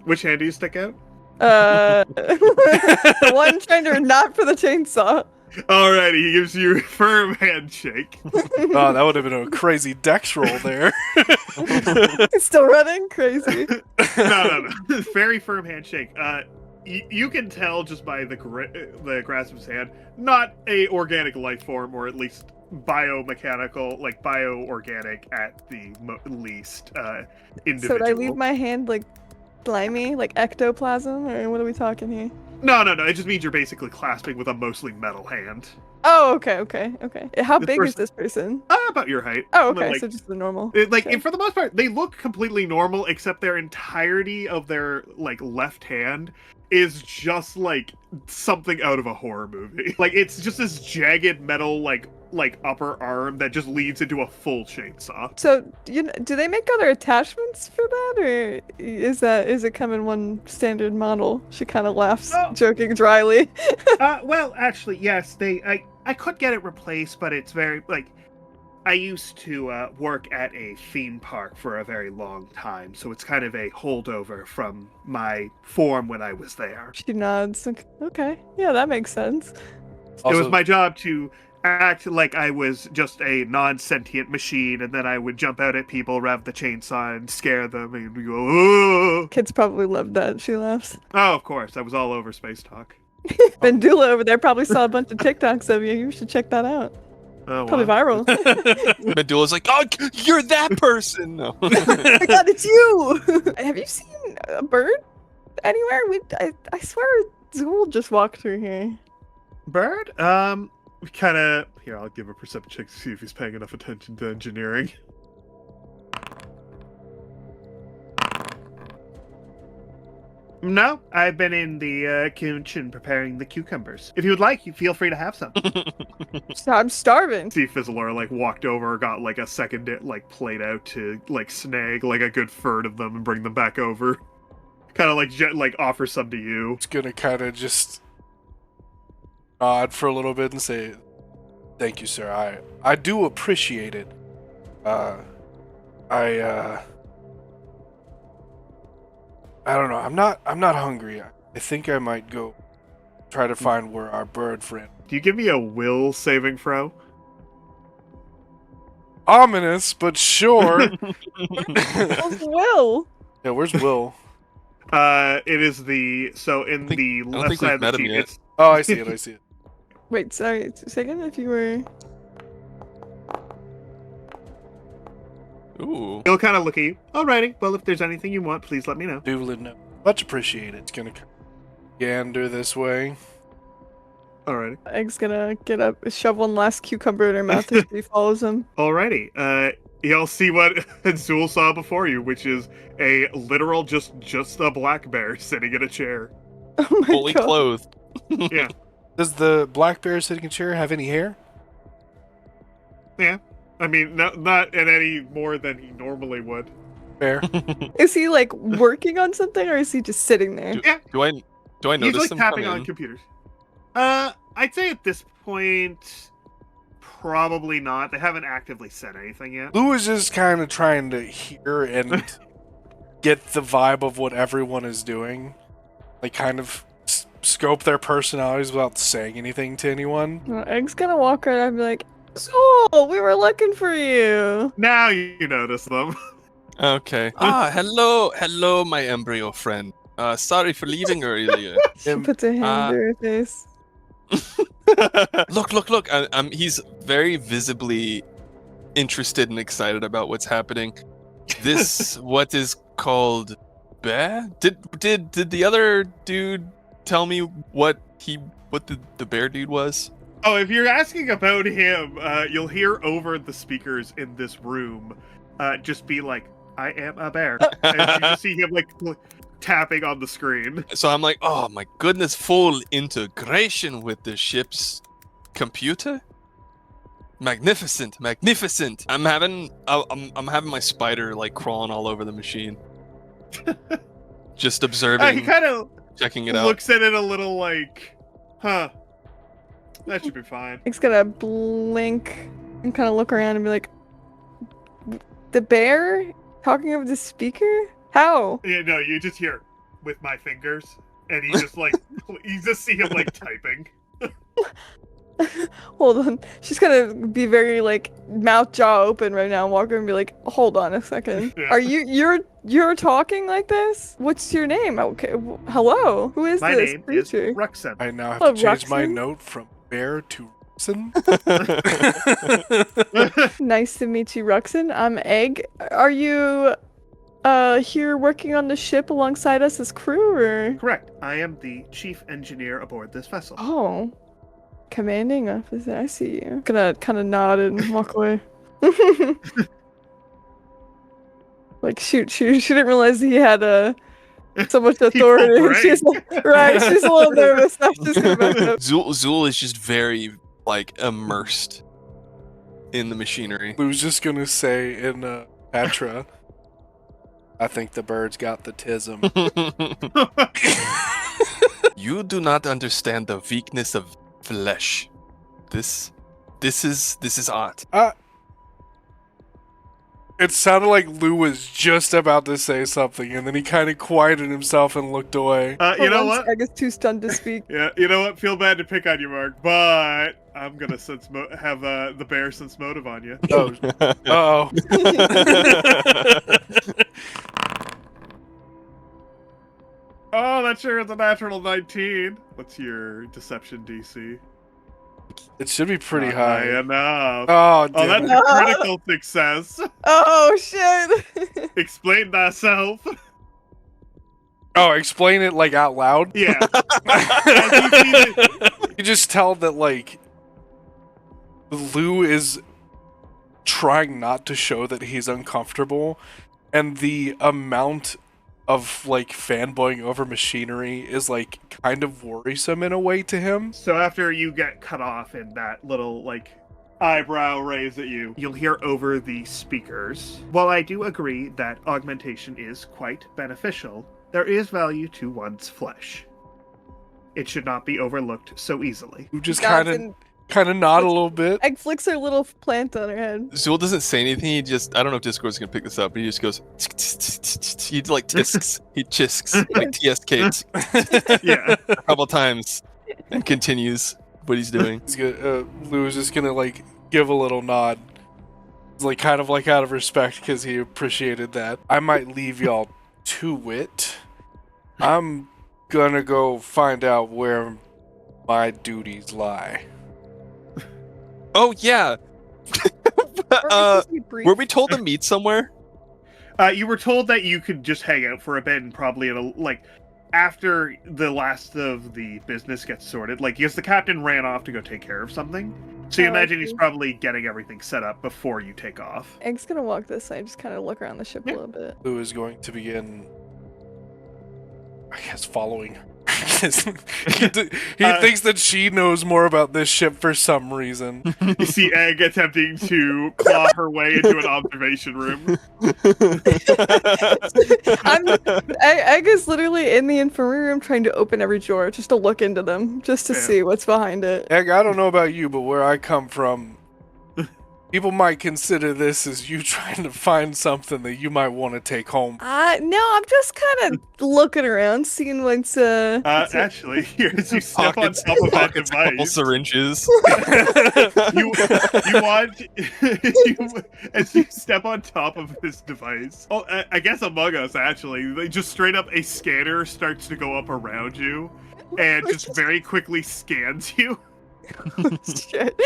Which hand do you stick out? The one trying to not for the chainsaw. Alrighty, he gives you a firm handshake. Oh, that would have been a crazy dex roll there. He's still running crazy. No. Very firm handshake. You can tell just by the grasp of his hand, not a organic life form, or at least biomechanical, bio-organic at the least individual. So did I leave my hand slimy, ectoplasm, or what are we talking here? No. It just means you're basically clasping with a mostly metal hand. Oh, okay. How This big is person- this person? About your height. Oh, okay, so just the normal. Okay. For the most part, they look completely normal, except their entirety of their left hand is just something out of a horror movie. It's just this jagged metal upper arm that just leads into a full chainsaw. So, do they make other attachments for that, or is it come in one standard model? She kind of laughs, Oh. joking dryly. Well, actually, yes, I could get it replaced, but it's very I used to work at a theme park for a very long time, so it's kind of a holdover from my form when I was there. She nods. Okay, yeah, that makes sense. It Also, was my job to act like I was just a non-sentient machine, and then I would jump out at people, rev the chainsaw, and scare them, and we go, "Oh!" Kids probably love that. She laughs. Oh, of course, I was all over Space Talk. Bendula over there probably saw a bunch of TikToks of you. You should check that out. Oh, Probably wow. viral. Medulla's like, oh, you're that person. No. Oh my god, it's you! Have you seen a bird anywhere? I swear Zool just walked through here. Bird? Kind of. Here, I'll give a perception check to see if he's paying enough attention to engineering. No, I've been in the kitchen preparing the cucumbers. If you would like, you feel free to have some. I'm starving. See, Fizzlor walked over, got a second plate out to snag a good third of them and bring them back over. Kind of offer some to you. it's gonna kind of just nod for a little bit and say, "Thank you, sir. I do appreciate it. I don't know. I'm not hungry. I think I might go try to find where our bird friend. Do you give me a will saving throw? Ominous, but sure. Where's Will? Yeah, where's Will? It is the in the I don't left think side we've of the met him sheet. yet. It's Oh, I see it. I see it. Wait, sorry, a second. If you were, Ooh. he'll kind of look at you. Alrighty. Well, if there's anything you want, please let me know. Doolin, no. Much appreciated. It's gonna gander this way. Alrighty. Egg's gonna get up, shove one last cucumber in her mouth as he follows him. Alrighty. Y'all see what Zool saw before you, which is a literal just a black bear sitting in a chair. Oh my Fully god! clothed. Yeah. Does the black bear sitting in chair have any hair? Yeah. I mean, not in any more than he normally would. Fair. Is he like working on something, or is he just sitting there? Yeah. Do I He's notice like him tapping come on in? computers. I'd say at this point, probably not. They haven't actively said anything yet. Lou is just kind of trying to hear and get the vibe of what everyone is doing. Like, kind of scope their personalities without saying anything to anyone. Egg's gonna walk right up and be like, "Soul, we were looking for you." Now you notice them. Okay. Hello, my embryo friend. Sorry for leaving earlier. She puts her hand to her face. Look! He's very visibly interested and excited about what's happening. This, what is called bear? Did the other dude tell me what the bear dude was? Oh, if you're asking about him, you'll hear over the speakers in this room just be like, "I am a bear." And you just see him like tapping on the screen. So I'm like, oh my goodness, full integration with the ship's computer. Magnificent. I'm having my spider like crawling all over the machine, just He observing, kind of checking it out. looks at it a little like, huh, that should be fine. Egg's gonna blink and kind of look around and be like, "The bear talking over the speaker? How?" You know, you just hear with my fingers, and he just like, you just see him like typing. Hold on. She's gonna be very like mouth jaw open right now and walk over and be like, "Hold on a second. Yeah. Are you're talking like this? What's your name? Okay, hello. Who is My this name creature?" is Ruxen. I now have Oh, to change my Ruxin? note from bear to Ruxin. Nice to meet you, Ruxin. I'm Egg. Are you here working on the ship alongside us as crew, or? Correct. I am the chief engineer aboard this vessel. Oh, commanding officer. I see you. Gonna kind of nod and walk away. Like shoot! She didn't realize he had so much authority. brain. She's right. She's a little nervous. I'm just gonna back up. Zool is just very like immersed in the machinery. I was just gonna say in Patra, I think the bird's got the tism. You do not understand the weakness of flesh. This is art. It sounded like Lou was just about to say something, and then he kind of quieted himself and looked away. You know what? Egg is too stunned to speak. Yeah, you know what? Feel bad to pick on you, Mark, but I'm gonna have the bear sense motive on you. Oh, Oh, that sure is a natural 19. What's your deception DC? it should be pretty Not high. enough. Oh, Oh, damn that's it. a critical success. Oh shit! Explain thyself. Oh, explain it like out loud. Yeah. As you see the- You just tell that like Lou is trying not to show that he's uncomfortable, and the amount of like fanboying over machinery is like kind of worrisome in a way to him. So after you get cut off and that little like eyebrow raise at you, you'll hear over the speakers. While I do agree that augmentation is quite beneficial, there is value to one's flesh. It should not be overlooked so easily. Who just Nods kind of and kind of nod a little bit. Egg flicks her little plant on her head. Zool doesn't say anything. He just, I don't know if Discord's gonna pick this up, but he just goes, he like tisks. He chisks, like TSKs Yeah. a couple times and continues what he's doing. He's gonna, Lou is just gonna like give a little nod. It's like kind of like out of respect because he appreciated that. I might leave y'all to it. I'm gonna go find out where my duties lie. Oh, yeah. Brief. Were we told to meet somewhere? You were told that you could just hang out for a bit and probably after the last of the business gets sorted, because the captain ran off to go take care of something. So you Oh, I imagine he's see. probably getting everything set up before you take off. Egg's gonna walk this side, just kind of look around the ship a little bit. Lou is going to begin, I guess, following her. he thinks that she knows more about this ship for some reason. You see Egg attempting to claw her way into an observation room. Egg is literally in the infirmary room trying to open every drawer just to look into them, just to Yeah. see what's behind it. Egg, I don't know about you, but where I come from, people might consider this as you trying to find something that you might want to take home. No, I'm just kind of looking around, seeing what's Actually, here as you step on top of that pockets, couple device, syringes. you want as you step on top of this device. Oh, I guess Among Us actually, just straight up a scanner starts to go up around you, and just very quickly scans you. shit.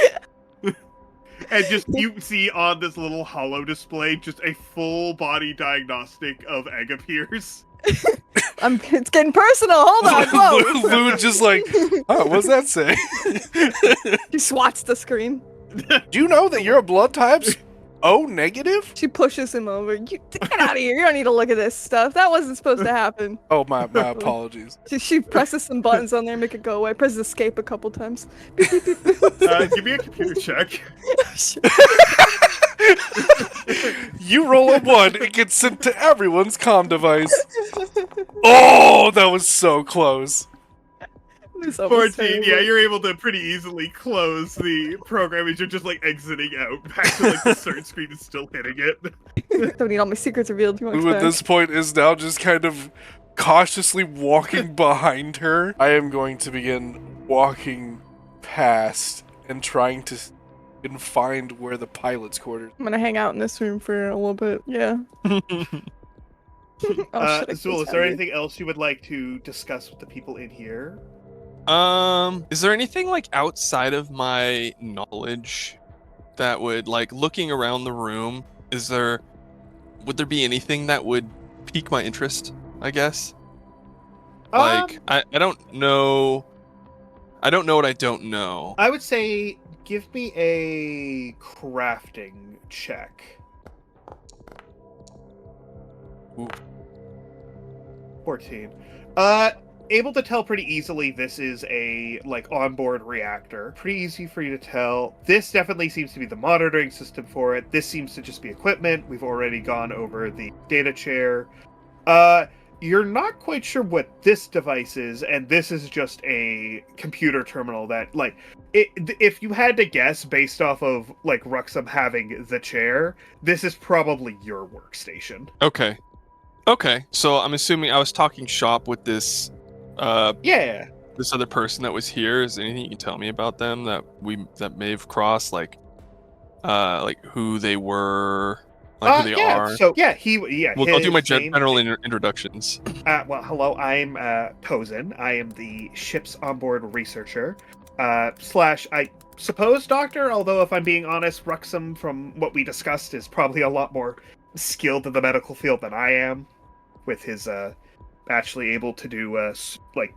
And just you see on this little holo display, just a full body diagnostic of Egg appears. It's getting personal. Hold on, whoa. Lou just like, oh, what's that say? She swats the screen. Do you know that your blood type's O negative? She pushes him over. You get out of here. You don't need to look at this stuff. That wasn't supposed to happen. Oh, my apologies. She presses some buttons on there, make it go away. Presses escape a couple times. Give me a computer check. You roll a 1, it gets sent to everyone's comm device. Oh, that was so close. This almost 14, terrible. yeah, you're able to pretty easily close the program as you're just exiting out. Back to the start screen is still hitting it. Don't need all my secrets revealed. You Lou at this point is now just kind of cautiously walking behind her. I am going to begin walking past and trying to find where the pilot's quarters. I'm gonna hang out in this room for a little bit. Yeah. Oh, shit, I Zool, is can't there read. anything else you would like to discuss with the people in here? Is there anything outside of my knowledge that would looking around the room? Would there be anything that would pique my interest? I guess. I don't know. I don't know what I don't know. I would say give me a crafting check. Ooh. 14. Able to tell pretty easily this is a onboard reactor. Pretty easy for you to tell. This definitely seems to be the monitoring system for it. This seems to just be equipment. We've already gone over the data chair. You're not quite sure what this device is, and this is just a computer terminal that, if you had to guess based off of, Ruxum having the chair, this is probably your workstation. Okay. So I'm assuming I was talking shop with this Yeah. this other person that was here. Is there anything you can tell me about them that may have crossed who they were, who they are? So, I'll do my his name- general introductions. Hello, I'm Tozin. I am the ship's onboard researcher. I suppose doctor, although if I'm being honest, Ruxum, from what we discussed, is probably a lot more skilled in the medical field than I am, with his actually able to do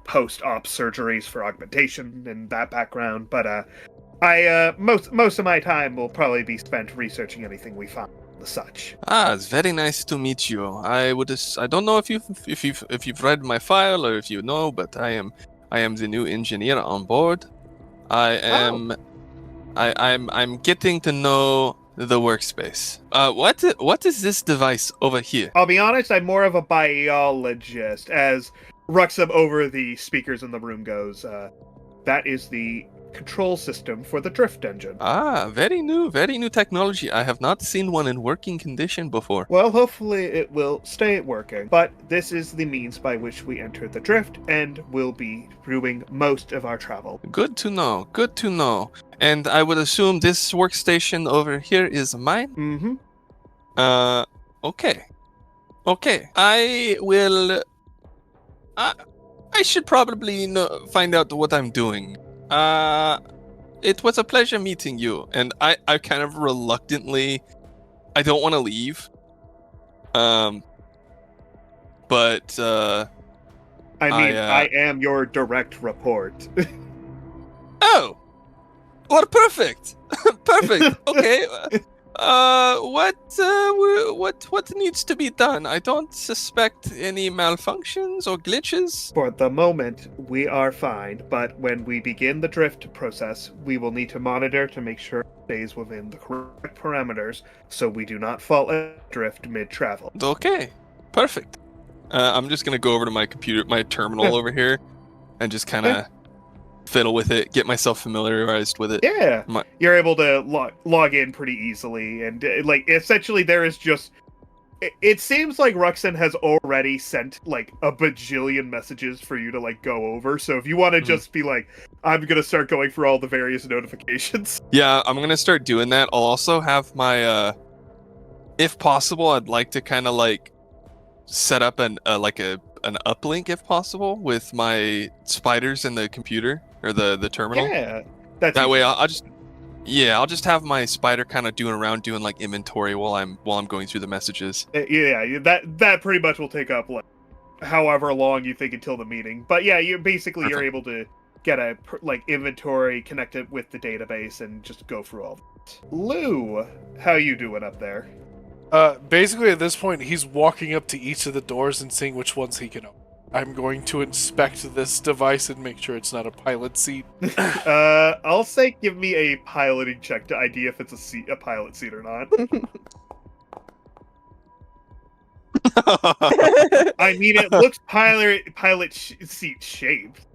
post-op surgeries for augmentation and that background. But I most of my time will probably be spent researching anything we find. Such. It's very nice to meet you. I don't know if you've read my file or if you know, but I am the new engineer on board. I'm getting to know the workspace. What is this device over here? I'll be honest, I'm more of a biologist. As Ruxum over the speakers in the room goes, that is the control system for the drift engine. Ah, very new technology. I have not seen one in working condition before. Well, hopefully it will stay working, but this is the means by which we enter the drift and will be doing most of our travel. Good to know. Good to know. And I would assume this workstation over here is mine? Mm-hmm. Okay. Okay. I will... I should probably find out what I'm doing. It was a pleasure meeting you, and I kind of reluctantly... I don't want to leave. But, I am your direct report. Oh! Well, perfect! Perfect! Okay. What needs to be done? I don't suspect any malfunctions or glitches. For the moment, we are fine, but when we begin the drift process, we will need to monitor to make sure it stays within the correct parameters so we do not fall adrift mid-travel. Okay, perfect. I'm just gonna go over to my computer, my terminal over here, and just kind of fiddle with it, get myself familiarized with it. Yeah, you're able to log in pretty easily, and like essentially there is just. It seems like Ruxin has already sent like a bajillion messages for you to like go over. So if you want to just be like, I'm gonna start going through all the various notifications. Yeah, I'm gonna start doing that. I'll also have my, if possible, I'd like to kind of like set up an uplink if possible with my spiders in the computer or the terminal. Yeah, that way I'll just have my spider kind of doing like inventory while I'm going through the messages. Yeah, that pretty much will take up like however long you think until the meeting. But yeah, you're able to get a like inventory, connect it with the database, and just go through all that. Lou, how you doing up there? Basically at this point, he's walking up to each of the doors and seeing which ones he can open. I'm going to inspect this device and make sure it's not a pilot seat. I'll say give me a piloting check to ID if it's a pilot seat or not. I mean, it looks pilot seat shaped.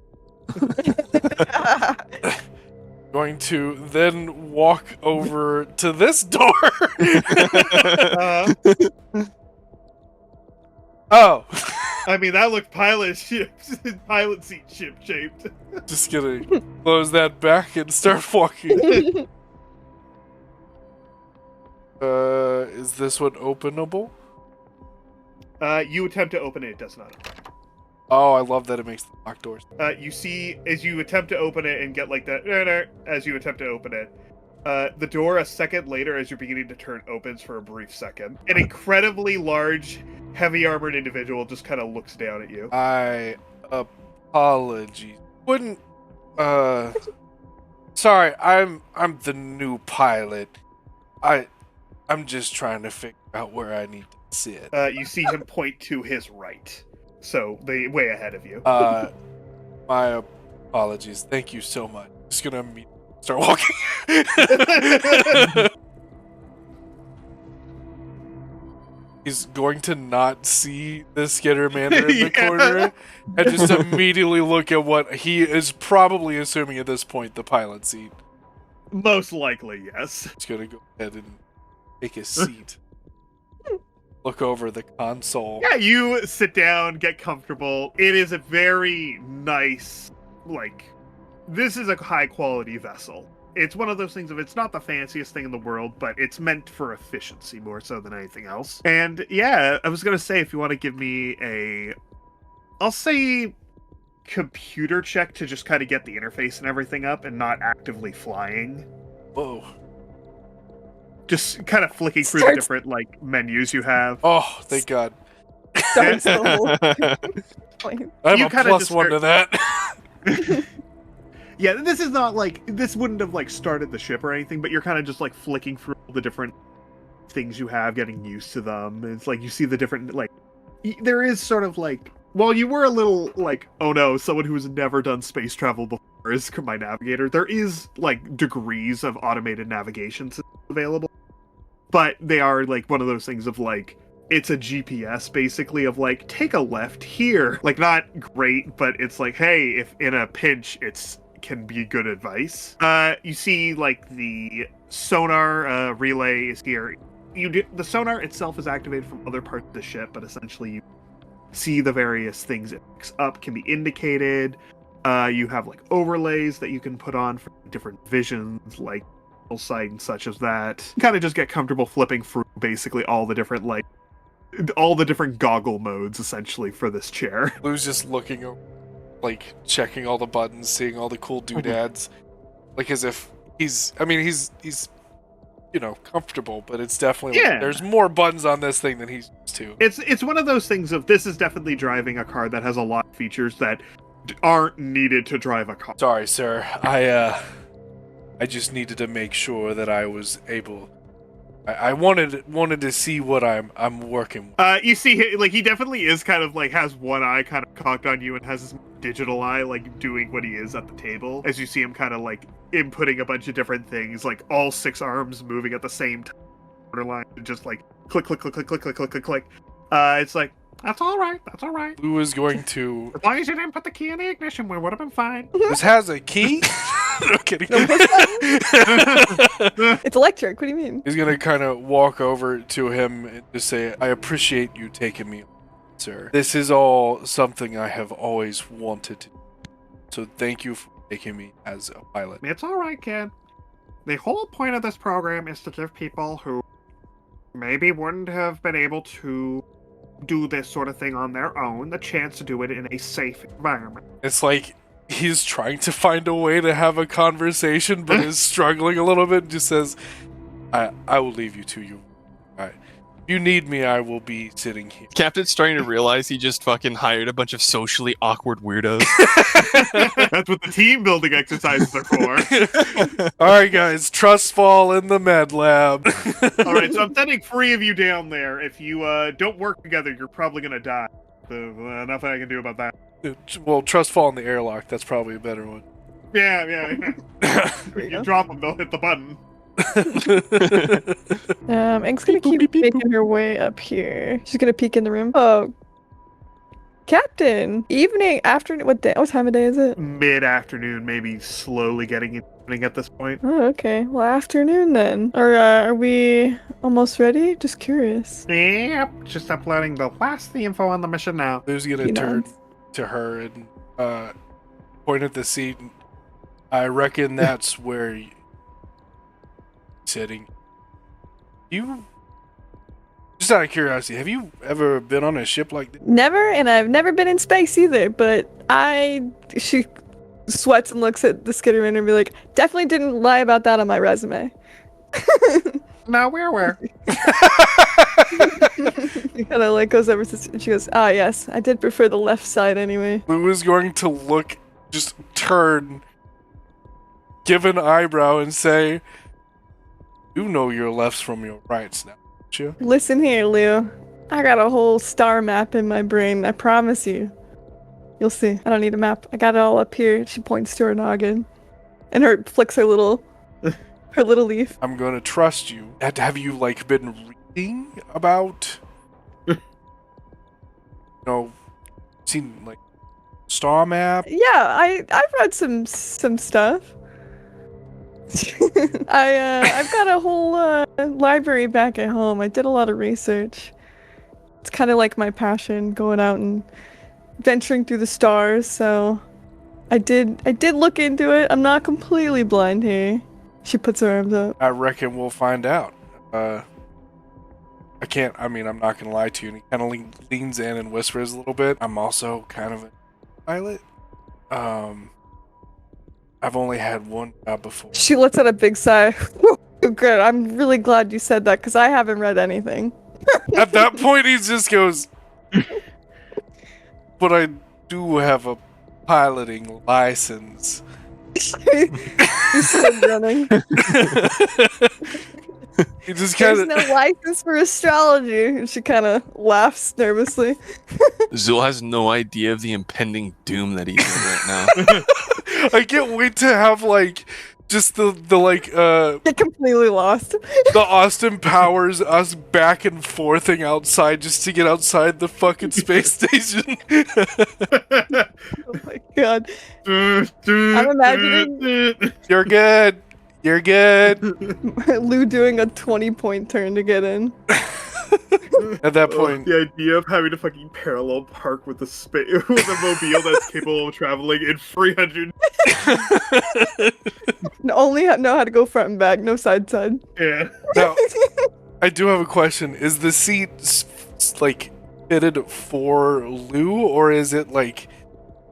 Going to then walk over to this door. Oh. I mean, that looked pilot seat shaped. Just gonna close that back and start walking. Is this one openable? You attempt to open it, it does not open. Oh, I love that it makes the lock doors. You see, as you attempt to open it and get like that, as you attempt to open it, the door a second later, as you're beginning to turn, opens for a brief second. An incredibly large, heavy armored individual just kind of looks down at you. Apologies. Wouldn't, sorry, I'm the new pilot. I'm just trying to figure out where I need to sit. You see him point to his right. So, way ahead of you. My apologies. Thank you so much. Just gonna start walking. He's going to not see the Skittermander in the corner and just immediately look at what he is probably assuming at this point the pilot seat. Most likely, yes. He's gonna go ahead and take a seat. Look over the console. Yeah, you sit down, get comfortable. It is a very nice, this is a high quality vessel. It's one of those things it's not the fanciest thing in the world, but it's meant for efficiency more so than anything else. And yeah, I was going to say, if you want to give me I'll say computer check to just kind of get the interface and everything up and not actively flying. Whoa. Just kind of flicking through the different menus you have. Oh, thank God. Starts the whole I have a plus one to that. Yeah, this is not this wouldn't have started the ship or anything, but you're kind of just flicking through all the different things you have, getting used to them. It's you see the different there is sort of well, you were a little oh no, someone who's never done space travel before is my navigator. There is degrees of automated navigation available, but they are one of those things of it's a GPS basically of take a left here. Not great, but it's hey, if in a pinch it's can be good advice. You see, like, the sonar relay is here. The sonar itself is activated from other parts of the ship, but essentially you see the various things it picks up can be indicated. You have like overlays that you can put on for different visions, like sight and such as that. Kind of just get comfortable flipping through basically all the different goggle modes essentially for this chair. Lou's just looking, like checking all the buttons, seeing all the cool doodads, like as if he's comfortable, but it's definitely like, there's more buttons on this thing than he's used to. It's one of those things of this is definitely driving a car that has a lot of features that aren't needed to drive a car. Sorry, sir. I just needed to make sure that I was able. I wanted to see what I'm working with. You see, like he definitely is kind of like has one eye kind of cocked on you and has his digital eye like doing what he is at the table. As you see him kind of like inputting a bunch of different things, like all 6 arms moving at the same time, borderline, just like click, click, click, click, click, click, click, click, click. It's like. That's all right. That's all right. Lou is going to. As long as you didn't put the key in the ignition, we would have been fine. This has a key. No kidding. It's electric. What do you mean? He's gonna kind of walk over to him and just say, "I appreciate you taking me, sir. This is all something I have always wanted to do. So thank you for taking me as a pilot." It's all right, kid. The whole point of this program is to give people who maybe wouldn't have been able to do this sort of thing on their own the chance to do it in a safe environment. It's like he's trying to find a way to have a conversation, but is struggling a little bit. And just says, "I will leave you to you. If you need me, I will be sitting here." Captain's starting to realize he just fucking hired a bunch of socially awkward weirdos. That's what the team building exercises are for. All right, guys, trust fall in the med lab. All right, so I'm sending 3 of you down there. If you don't work together, you're probably gonna die. So, nothing I can do about that. Well, trust fall in the airlock. That's probably a better one. Yeah. You drop them, they'll hit the button. Egg's gonna keep making her way up here. She's gonna peek in the room. Oh, Captain! Evening, afternoon, what time of day is it? Mid-afternoon, maybe slowly getting evening at this point. Oh, okay. Well, afternoon then. Are we almost ready? Just curious. Yep, just uploading the info on the mission now. Lou's gonna turn to her and point at the seat. I reckon that's where you're sitting. Just out of curiosity, have you ever been on a ship like this? Never, and I've never been in space either, but she sweats and looks at the skitterman and be like, definitely didn't lie about that on my resume. No, we're aware. She kind of like goes over to, and she goes, "Ah, yes, I did prefer the left side anyway." Lou is going to just turn, give an eyebrow and say, "You know your lefts from your rights now, don't you?" Listen here, Leo. I got a whole star map in my brain, I promise you. You'll see. I don't need a map. I got it all up here. She points to her noggin. And flicks her little leaf. I'm going to trust you. Have you, been reading about, seen, star map? Yeah, I've read some stuff. I've got a whole library back at home. I did a lot of research. It's kind of like my passion, going out and venturing through the stars. So I did look into it. I'm not completely blind here. She puts her arms up. I reckon we'll find out. I'm not gonna lie to you. And he kind of leans in and whispers a little bit. I'm also kind of a pilot. I've only had one job before. She lets out a big sigh. Good. I'm really glad you said that because I haven't read anything. At that point, he just goes, "But I do have a piloting license." He's still running. He just kind There's no license for astrology. And she kind of laughs nervously. Zul has no idea of the impending doom that he's in right now. I can't wait to have Just the like Get completely lost. the Austin Powers us back and forthing outside just to get outside the fucking space station. Oh my god. I'm imagining You're good. You're good. Lou doing a 20-point turn to get in. At that point, the idea of having to fucking parallel park with with a mobile that's capable of traveling in 300. Only know how to go front and back, no side. Yeah. now I do have a question. Is the seat like fitted for Lou, or is it like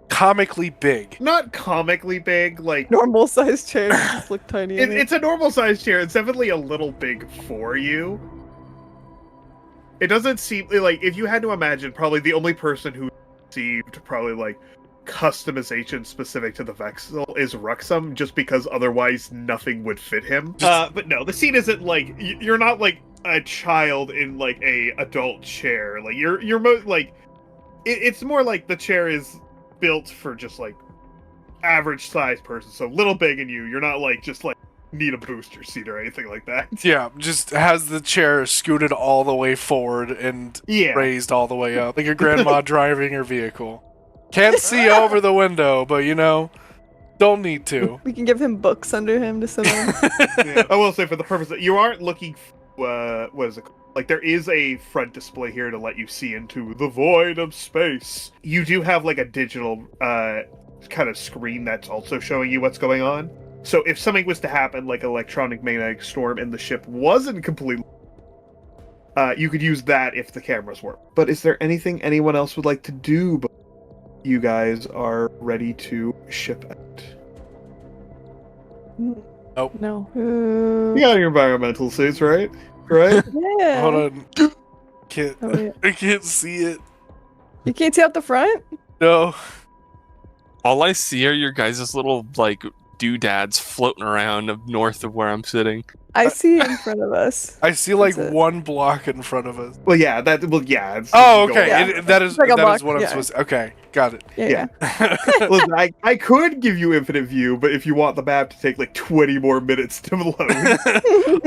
comically big? Not comically big, like Normal sized chair, just look tiny. in it. it's a normal sized chair. It's definitely a little big for you. It doesn't seem like, if you had to imagine, probably the only person who received probably like customization specific to the vessel is Ruxum, just because otherwise nothing would fit him. But no, the seat isn't like, you're not like a child in like a adult chair. Like you're it's more like the chair is built for just like average sized person, so little big in you. You're not like just like need a booster seat or anything like that. Yeah, just has the chair scooted all the way forward and raised all the way up, like a grandma driving her vehicle. Can't see over the window, but don't need to. We can give him books under him to sit on. Yeah. I will say, for the purpose that you aren't looking, what is it called? Like, there is a front display here to let you see into the void of space. You do have like a digital kind of screen that's also showing you what's going on. So if something was to happen, like an electronic magnetic storm, and the ship wasn't completely, you could use that if the cameras were. But is there anything anyone else would like to do before you guys are ready to ship out? Nope. No. You got your environmental suits, right? Right? Yeah. Hold on. Can't. Oh, yeah. I can't see it. You can't see out the front? No. All I see are your guys' little like doodads floating around up north of where I'm sitting. I see it in front of us. I see like That's it. one block in front of us. Well, yeah. It's Oh, okay. Yeah. That is It's like a that block, is what I'm yeah. supposed to. Okay, got it. Yeah. Listen, I could give you infinite view, but if you want the map to take like 20 more minutes to load,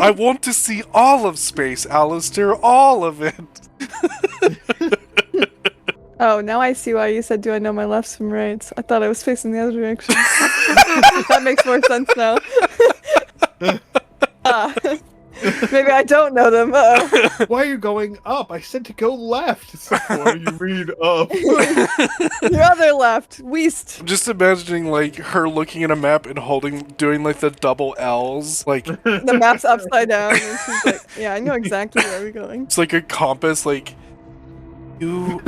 I want to see all of space, Alistair. All of it. Oh, now I see why you said, do I know my lefts from rights? I thought I was facing the other direction. That makes more sense now. Maybe I don't know them. why are you going up? I said to go left. It's like, why do you read up? Your other left, west. I'm just imagining like her looking at a map and doing like the double L's. Like The map's upside down. And she's like, yeah, I know exactly where we're going. it's like a compass. Like you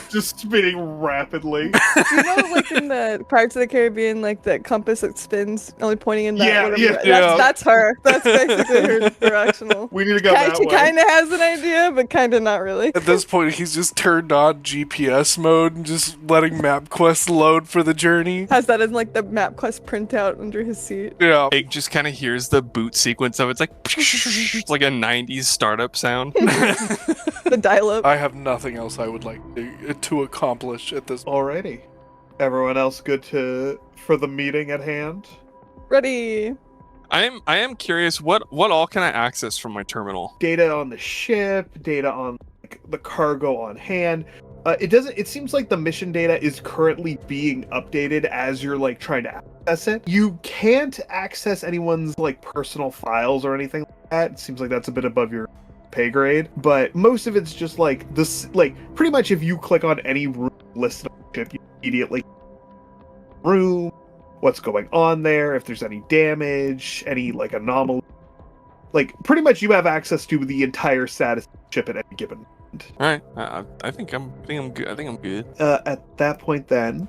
Just spinning rapidly. You know, like in the Pirates of the Caribbean, like the compass that spins, only pointing in that. Yeah, whatever yeah, way. yeah. That's her. That's basically her directional. We need to go that She way. kind of has an idea, but kind of not really. at this point he's just turned on GPS mode and just letting MapQuest load for the journey. Has that in like the MapQuest printout under his seat. Yeah. It just kind of hears the boot sequence of it's like it's like a 90s startup sound. The dial-up. I have nothing else I would like to accomplish at this. Alrighty. Everyone else good for the meeting at hand? Ready. I am curious what all can I access from my terminal? Data on the ship, data on like, the cargo on hand. It seems like the mission data is currently being updated as you're like trying to access it. You can't access anyone's like personal files or anything like that. It seems like that's a bit above your pay grade, but most of it's just like this, like pretty much if you click on any room listed on the ship, you immediately room, what's going on there, if there's any damage, any like anomaly, like pretty much you have access to the entire status of the ship at any given moment. All right, I think I'm good. I think I'm good. At that point, then,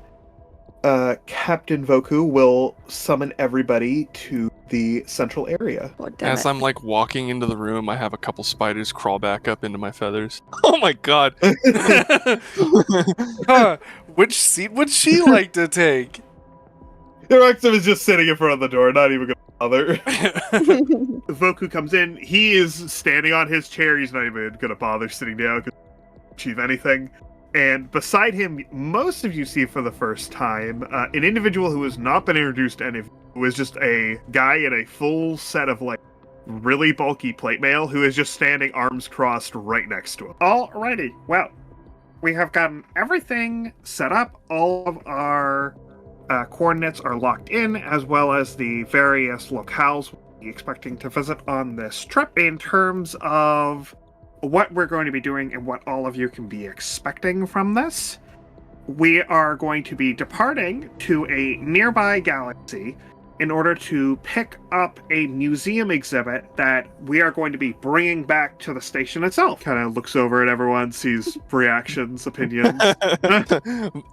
Captain Voku will summon everybody to the central area. Oh, damn As it. I'm like walking into the room, I have a couple spiders crawl back up into my feathers. Oh my god! Huh, which seat would she like to take? Ruxum is just sitting in front of the door, not even gonna bother. Voku comes in. He is standing on his chair. He's not even gonna bother sitting down because achieve anything. And beside him, most of you see for the first time an individual who has not been introduced to any of you who is just a guy in a full set of like really bulky plate mail who is just standing arms crossed right next to him. Alrighty, well, we have gotten everything set up. All of our coordinates are locked in, as well as the various locales we'll be expecting to visit on this trip. In terms of what we're going to be doing and what all of you can be expecting from this, we are going to be departing to a nearby galaxy in order to pick up a museum exhibit that we are going to be bringing back to the station itself. Kind of looks over at everyone, sees reactions, opinions.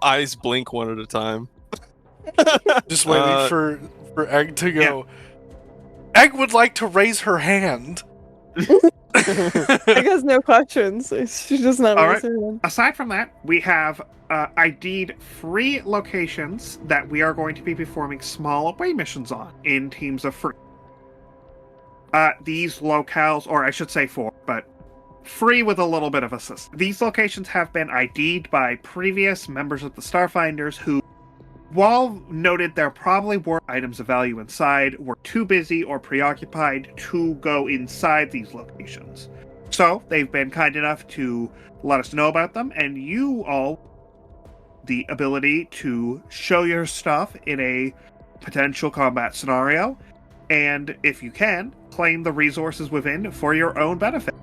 Eyes blink one at a time. Just waiting for Egg to go. Egg would like to raise her hand. I guess no questions. She does not All raise her hand. Aside from that, we have ID'd 3 locations that we are going to be performing small away missions on in teams of 3. These locales, or I should say 4, but 3 with a little bit of assist. These locations have been ID'd by previous members of the Starfinders who, while noted there probably were items of value inside, were too busy or preoccupied to go inside these locations. So they've been kind enough to let us know about them, and you all the ability to show your stuff in a potential combat scenario, and if you can, claim the resources within for your own benefit.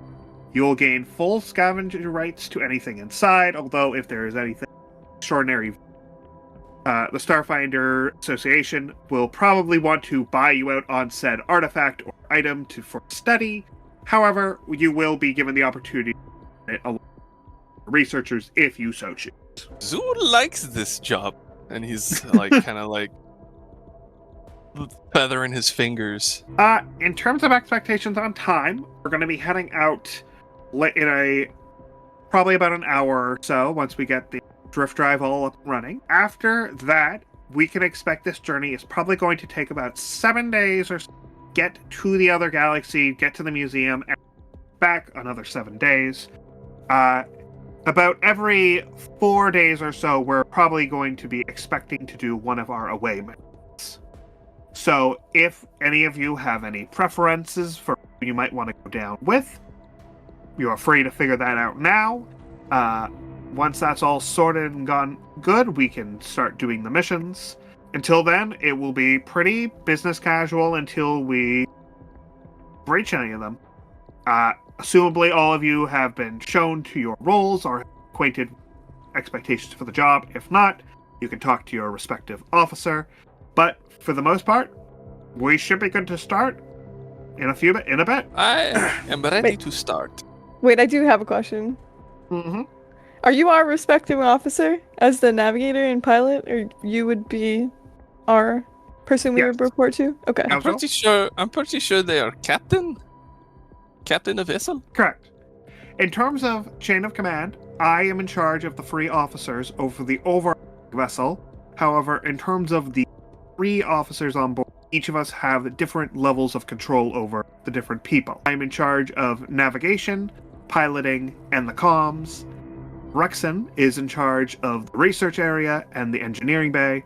You'll gain full scavenging rights to anything inside, although if there is anything extraordinary, the Starfinder Association will probably want to buy you out on said artifact or item for study. However, you will be given the opportunity to allow researchers if you so choose. Zoo likes this job, and he's like kind of like feathering his fingers. In terms of expectations on time, we're going to be heading out in probably about an hour or so once we get the drift drive all up and running. After that, we can expect this journey is probably going to take about 7 days or so. Get to the other galaxy, get to the museum, and back another 7 days. About every 4 days or so, we're probably going to be expecting to do one of our away missions. So if any of you have any preferences for who you might want to go down with, you are free to figure that out now. Once that's all sorted and gone good, we can start doing the missions. Until then, it will be pretty business casual until we breach any of them. Assumably, all of you have been shown to your roles or acquainted with expectations for the job. If not, you can talk to your respective officer. But for the most part, we should be good to start in a bit. I am ready to start. Wait, I do have a question. Mm-hmm. Are you our respective officer as the navigator and pilot, or you would be our person we would report to? Okay. I'm pretty sure they are captain of vessel. Correct. In terms of chain of command, I am in charge of the 3 officers over the overall vessel. However, in terms of the 3 officers on board, each of us have different levels of control over the different people. I'm in charge of navigation, piloting, and the comms. Rexon is in charge of the research area and the engineering bay.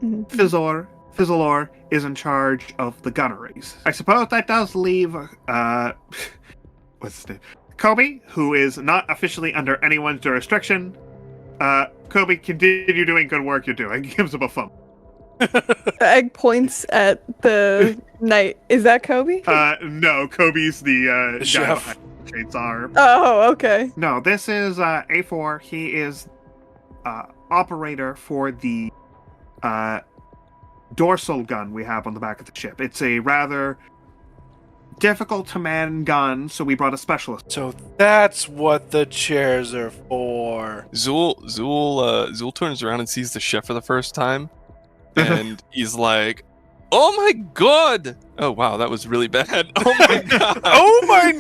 Mhm. Fizzlor is in charge of the gunneries. I suppose that does leave, what's his name? Kobe, who is not officially under anyone's jurisdiction. Kobe, continue doing good work you're doing. Gives him a thumb. Egg points at the knight. Is that Kobe? No, Kobe's the chef. guy behind the chainsaw. Oh, okay. No, this is A4. He is operator for the dorsal gun we have on the back of the ship. It's a rather difficult to man gun, so we brought a specialist. So that's what the chairs are for. Zul turns around and sees the chef for the first time, and he's like, "Oh my god! Oh wow, that was really bad. Oh my god! Oh my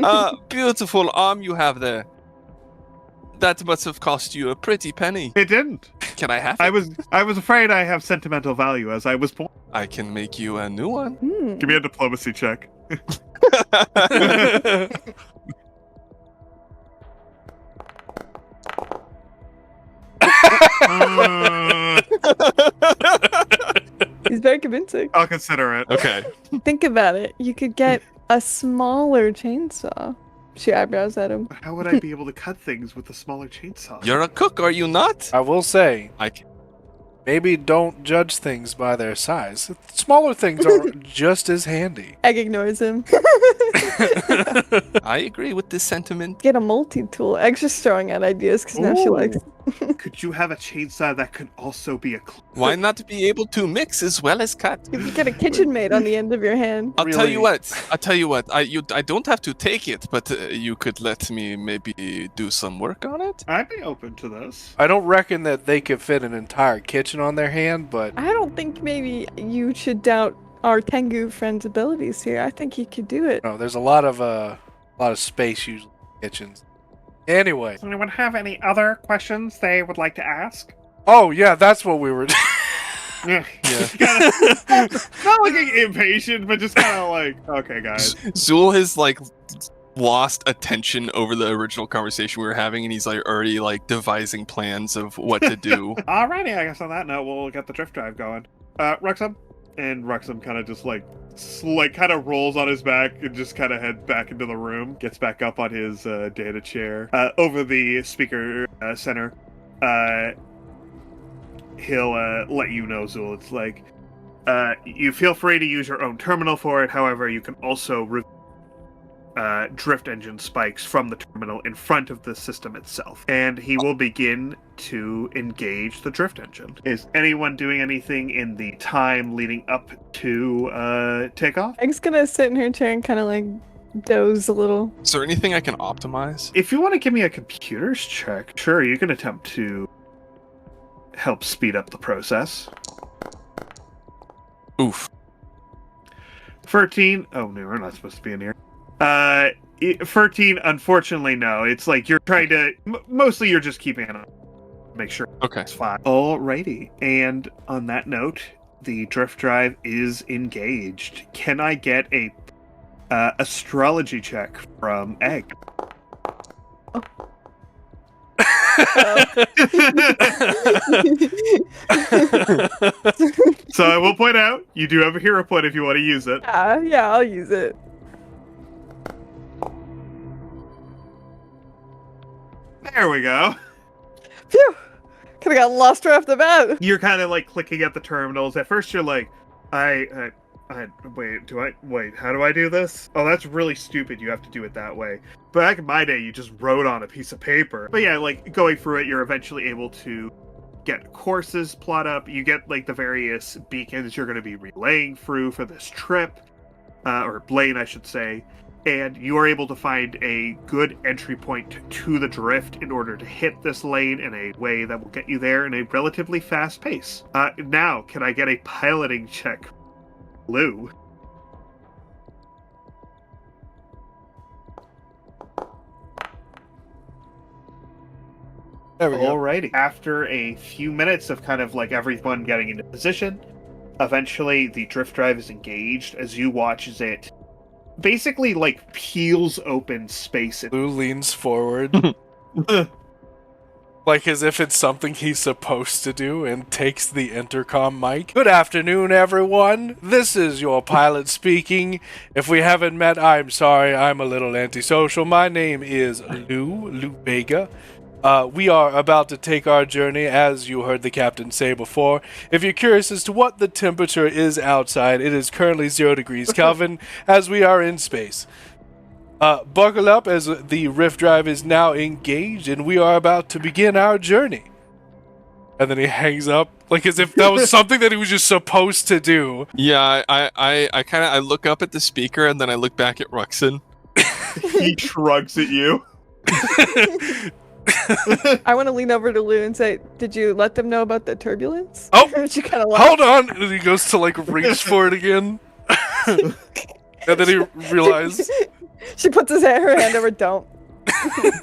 god! Beautiful arm you have there. That must have cost you a pretty penny. It didn't. Can I have it? I was afraid I have sentimental value as I was born. I can make you a new one." Hmm. Give me a diplomacy check. He's very convincing. I'll consider it. Okay. Think about it. You could get a smaller chainsaw. She eyebrows at him. How would I be able to cut things with a smaller chainsaw? You're a cook, are you not? I will say, I can. maybe don't judge things by their size. Smaller things are just as handy. Egg ignores him. I agree with this sentiment. Get a multi-tool. Egg's just throwing out ideas because now she Ooh. likes. Could you have a chainsaw that could also be a Why not be able to mix as well as cut? You could get a kitchen maid on the end of your hand. I'll tell you Really? what. I don't have to take it, but you could let me maybe do some work on it. I'd be open to this. I don't reckon that they could fit an entire kitchen on their hand, but I don't think maybe you should doubt our Tengu friend's abilities here. I think he could do it. no, there's a lot of space usually in kitchens. Anyway. Does anyone have any other questions they would like to ask? Oh yeah, that's what we were. Yeah. Yeah. Not looking impatient, but just kind of like, okay, guys. Zool has like lost attention over the original conversation we were having, and he's like already like devising plans of what to do. Alrighty, I guess on that note, we'll get the drift drive going. Ruxum? And Ruxum kind of just like kind of rolls on his back and just kind of heads back into the room, gets back up on his data chair over the speaker center. He'll let you know, Zool. It's like, you feel free to use your own terminal for it. However, you can also drift engine spikes from the terminal in front of the system itself. And he will begin to engage the drift engine. Is anyone doing anything in the time leading up to takeoff? Egg's gonna sit in her chair and kind of like doze a little. Is there anything I can optimize? If you want to give me a computers check, sure, you can attempt to help speed up the process. Oof. 13. Oh, no, we're not supposed to be in here. 13, unfortunately, no. It's like you're trying to... mostly you're just keeping it on. Make sure Okay. it's fine. Alrighty. And on that note, the drift drive is engaged. Can I get a astrology check from Egg? So I will point out, you do have a hero point if you want to use it. Yeah, I'll use it. There we go. Phew! Could've got lost right off the bat. You're kind of like clicking at the terminals. At first, you're like, wait, how do I do this? Oh, that's really stupid. You have to do it that way. But back in my day, you just wrote on a piece of paper. But yeah, like going through it, you're eventually able to get courses plot up. You get like the various beacons you're going to be relaying through for this trip, or lane, I should say. And you are able to find a good entry point to the drift in order to hit this lane in a way that will get you there in a relatively fast pace. Now, can I get a piloting check, Lou? There we go. Alrighty. After a few minutes of kind of like everyone getting into position, eventually the drift drive is engaged as you watch as it basically like peels open space. Lou leans forward, like as if it's something he's supposed to do, and takes the intercom mic. Good afternoon, everyone. This is your pilot speaking. If we haven't met, I'm sorry. I'm a little antisocial. My name is Lou Vega. We are about to take our journey, as you heard the captain say before. If you're curious as to what the temperature is outside, it is currently 0 degrees Kelvin, as we are in space. Buckle up, as the rift drive is now engaged, and we are about to begin our journey. And then he hangs up, like as if that was something that he was just supposed to do. Yeah, I look up at the speaker, and then I look back at Ruxin. He shrugs at you. I want to lean over to Lou and say, "Did you let them know about the turbulence?" Oh, she kind of hold on! And he goes to like reach for it again, and then he realizes, She puts her hand over. Don't.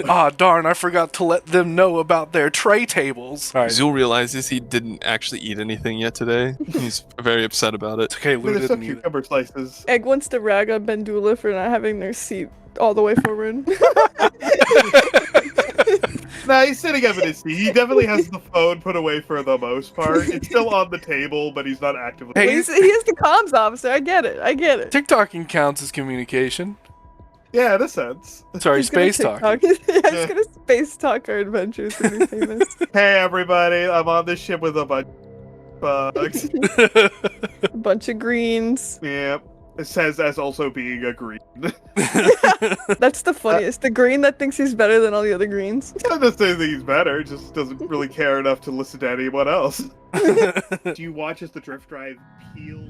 ah, darn! I forgot to let them know about their tray tables. All right, Zool realizes he didn't actually eat anything yet today. He's very upset about it. it's okay. Lou There's some didn't eat it. cucumber slices. Egg wants to rag on Bendula for not having their seat all the way forward. Nah, he's sitting up in his seat. He definitely has the phone put away for the most part. It's still on the table, but he's not actively. Hey, He is the comms officer. I get it. TikToking counts as communication. Yeah, in a sense. Sorry, He's gonna space talk. TikTok. Yeah, he's gonna space talk our adventures and be famous. Hey, everybody, I'm on this ship with a bunch of bugs. A bunch of greens. Yep. It says as also being a green. That's the funniest. The green that thinks he's better than all the other greens. It's not necessarily that he's better, just doesn't really care enough to listen to anyone else. Do you watch as the drift drive peel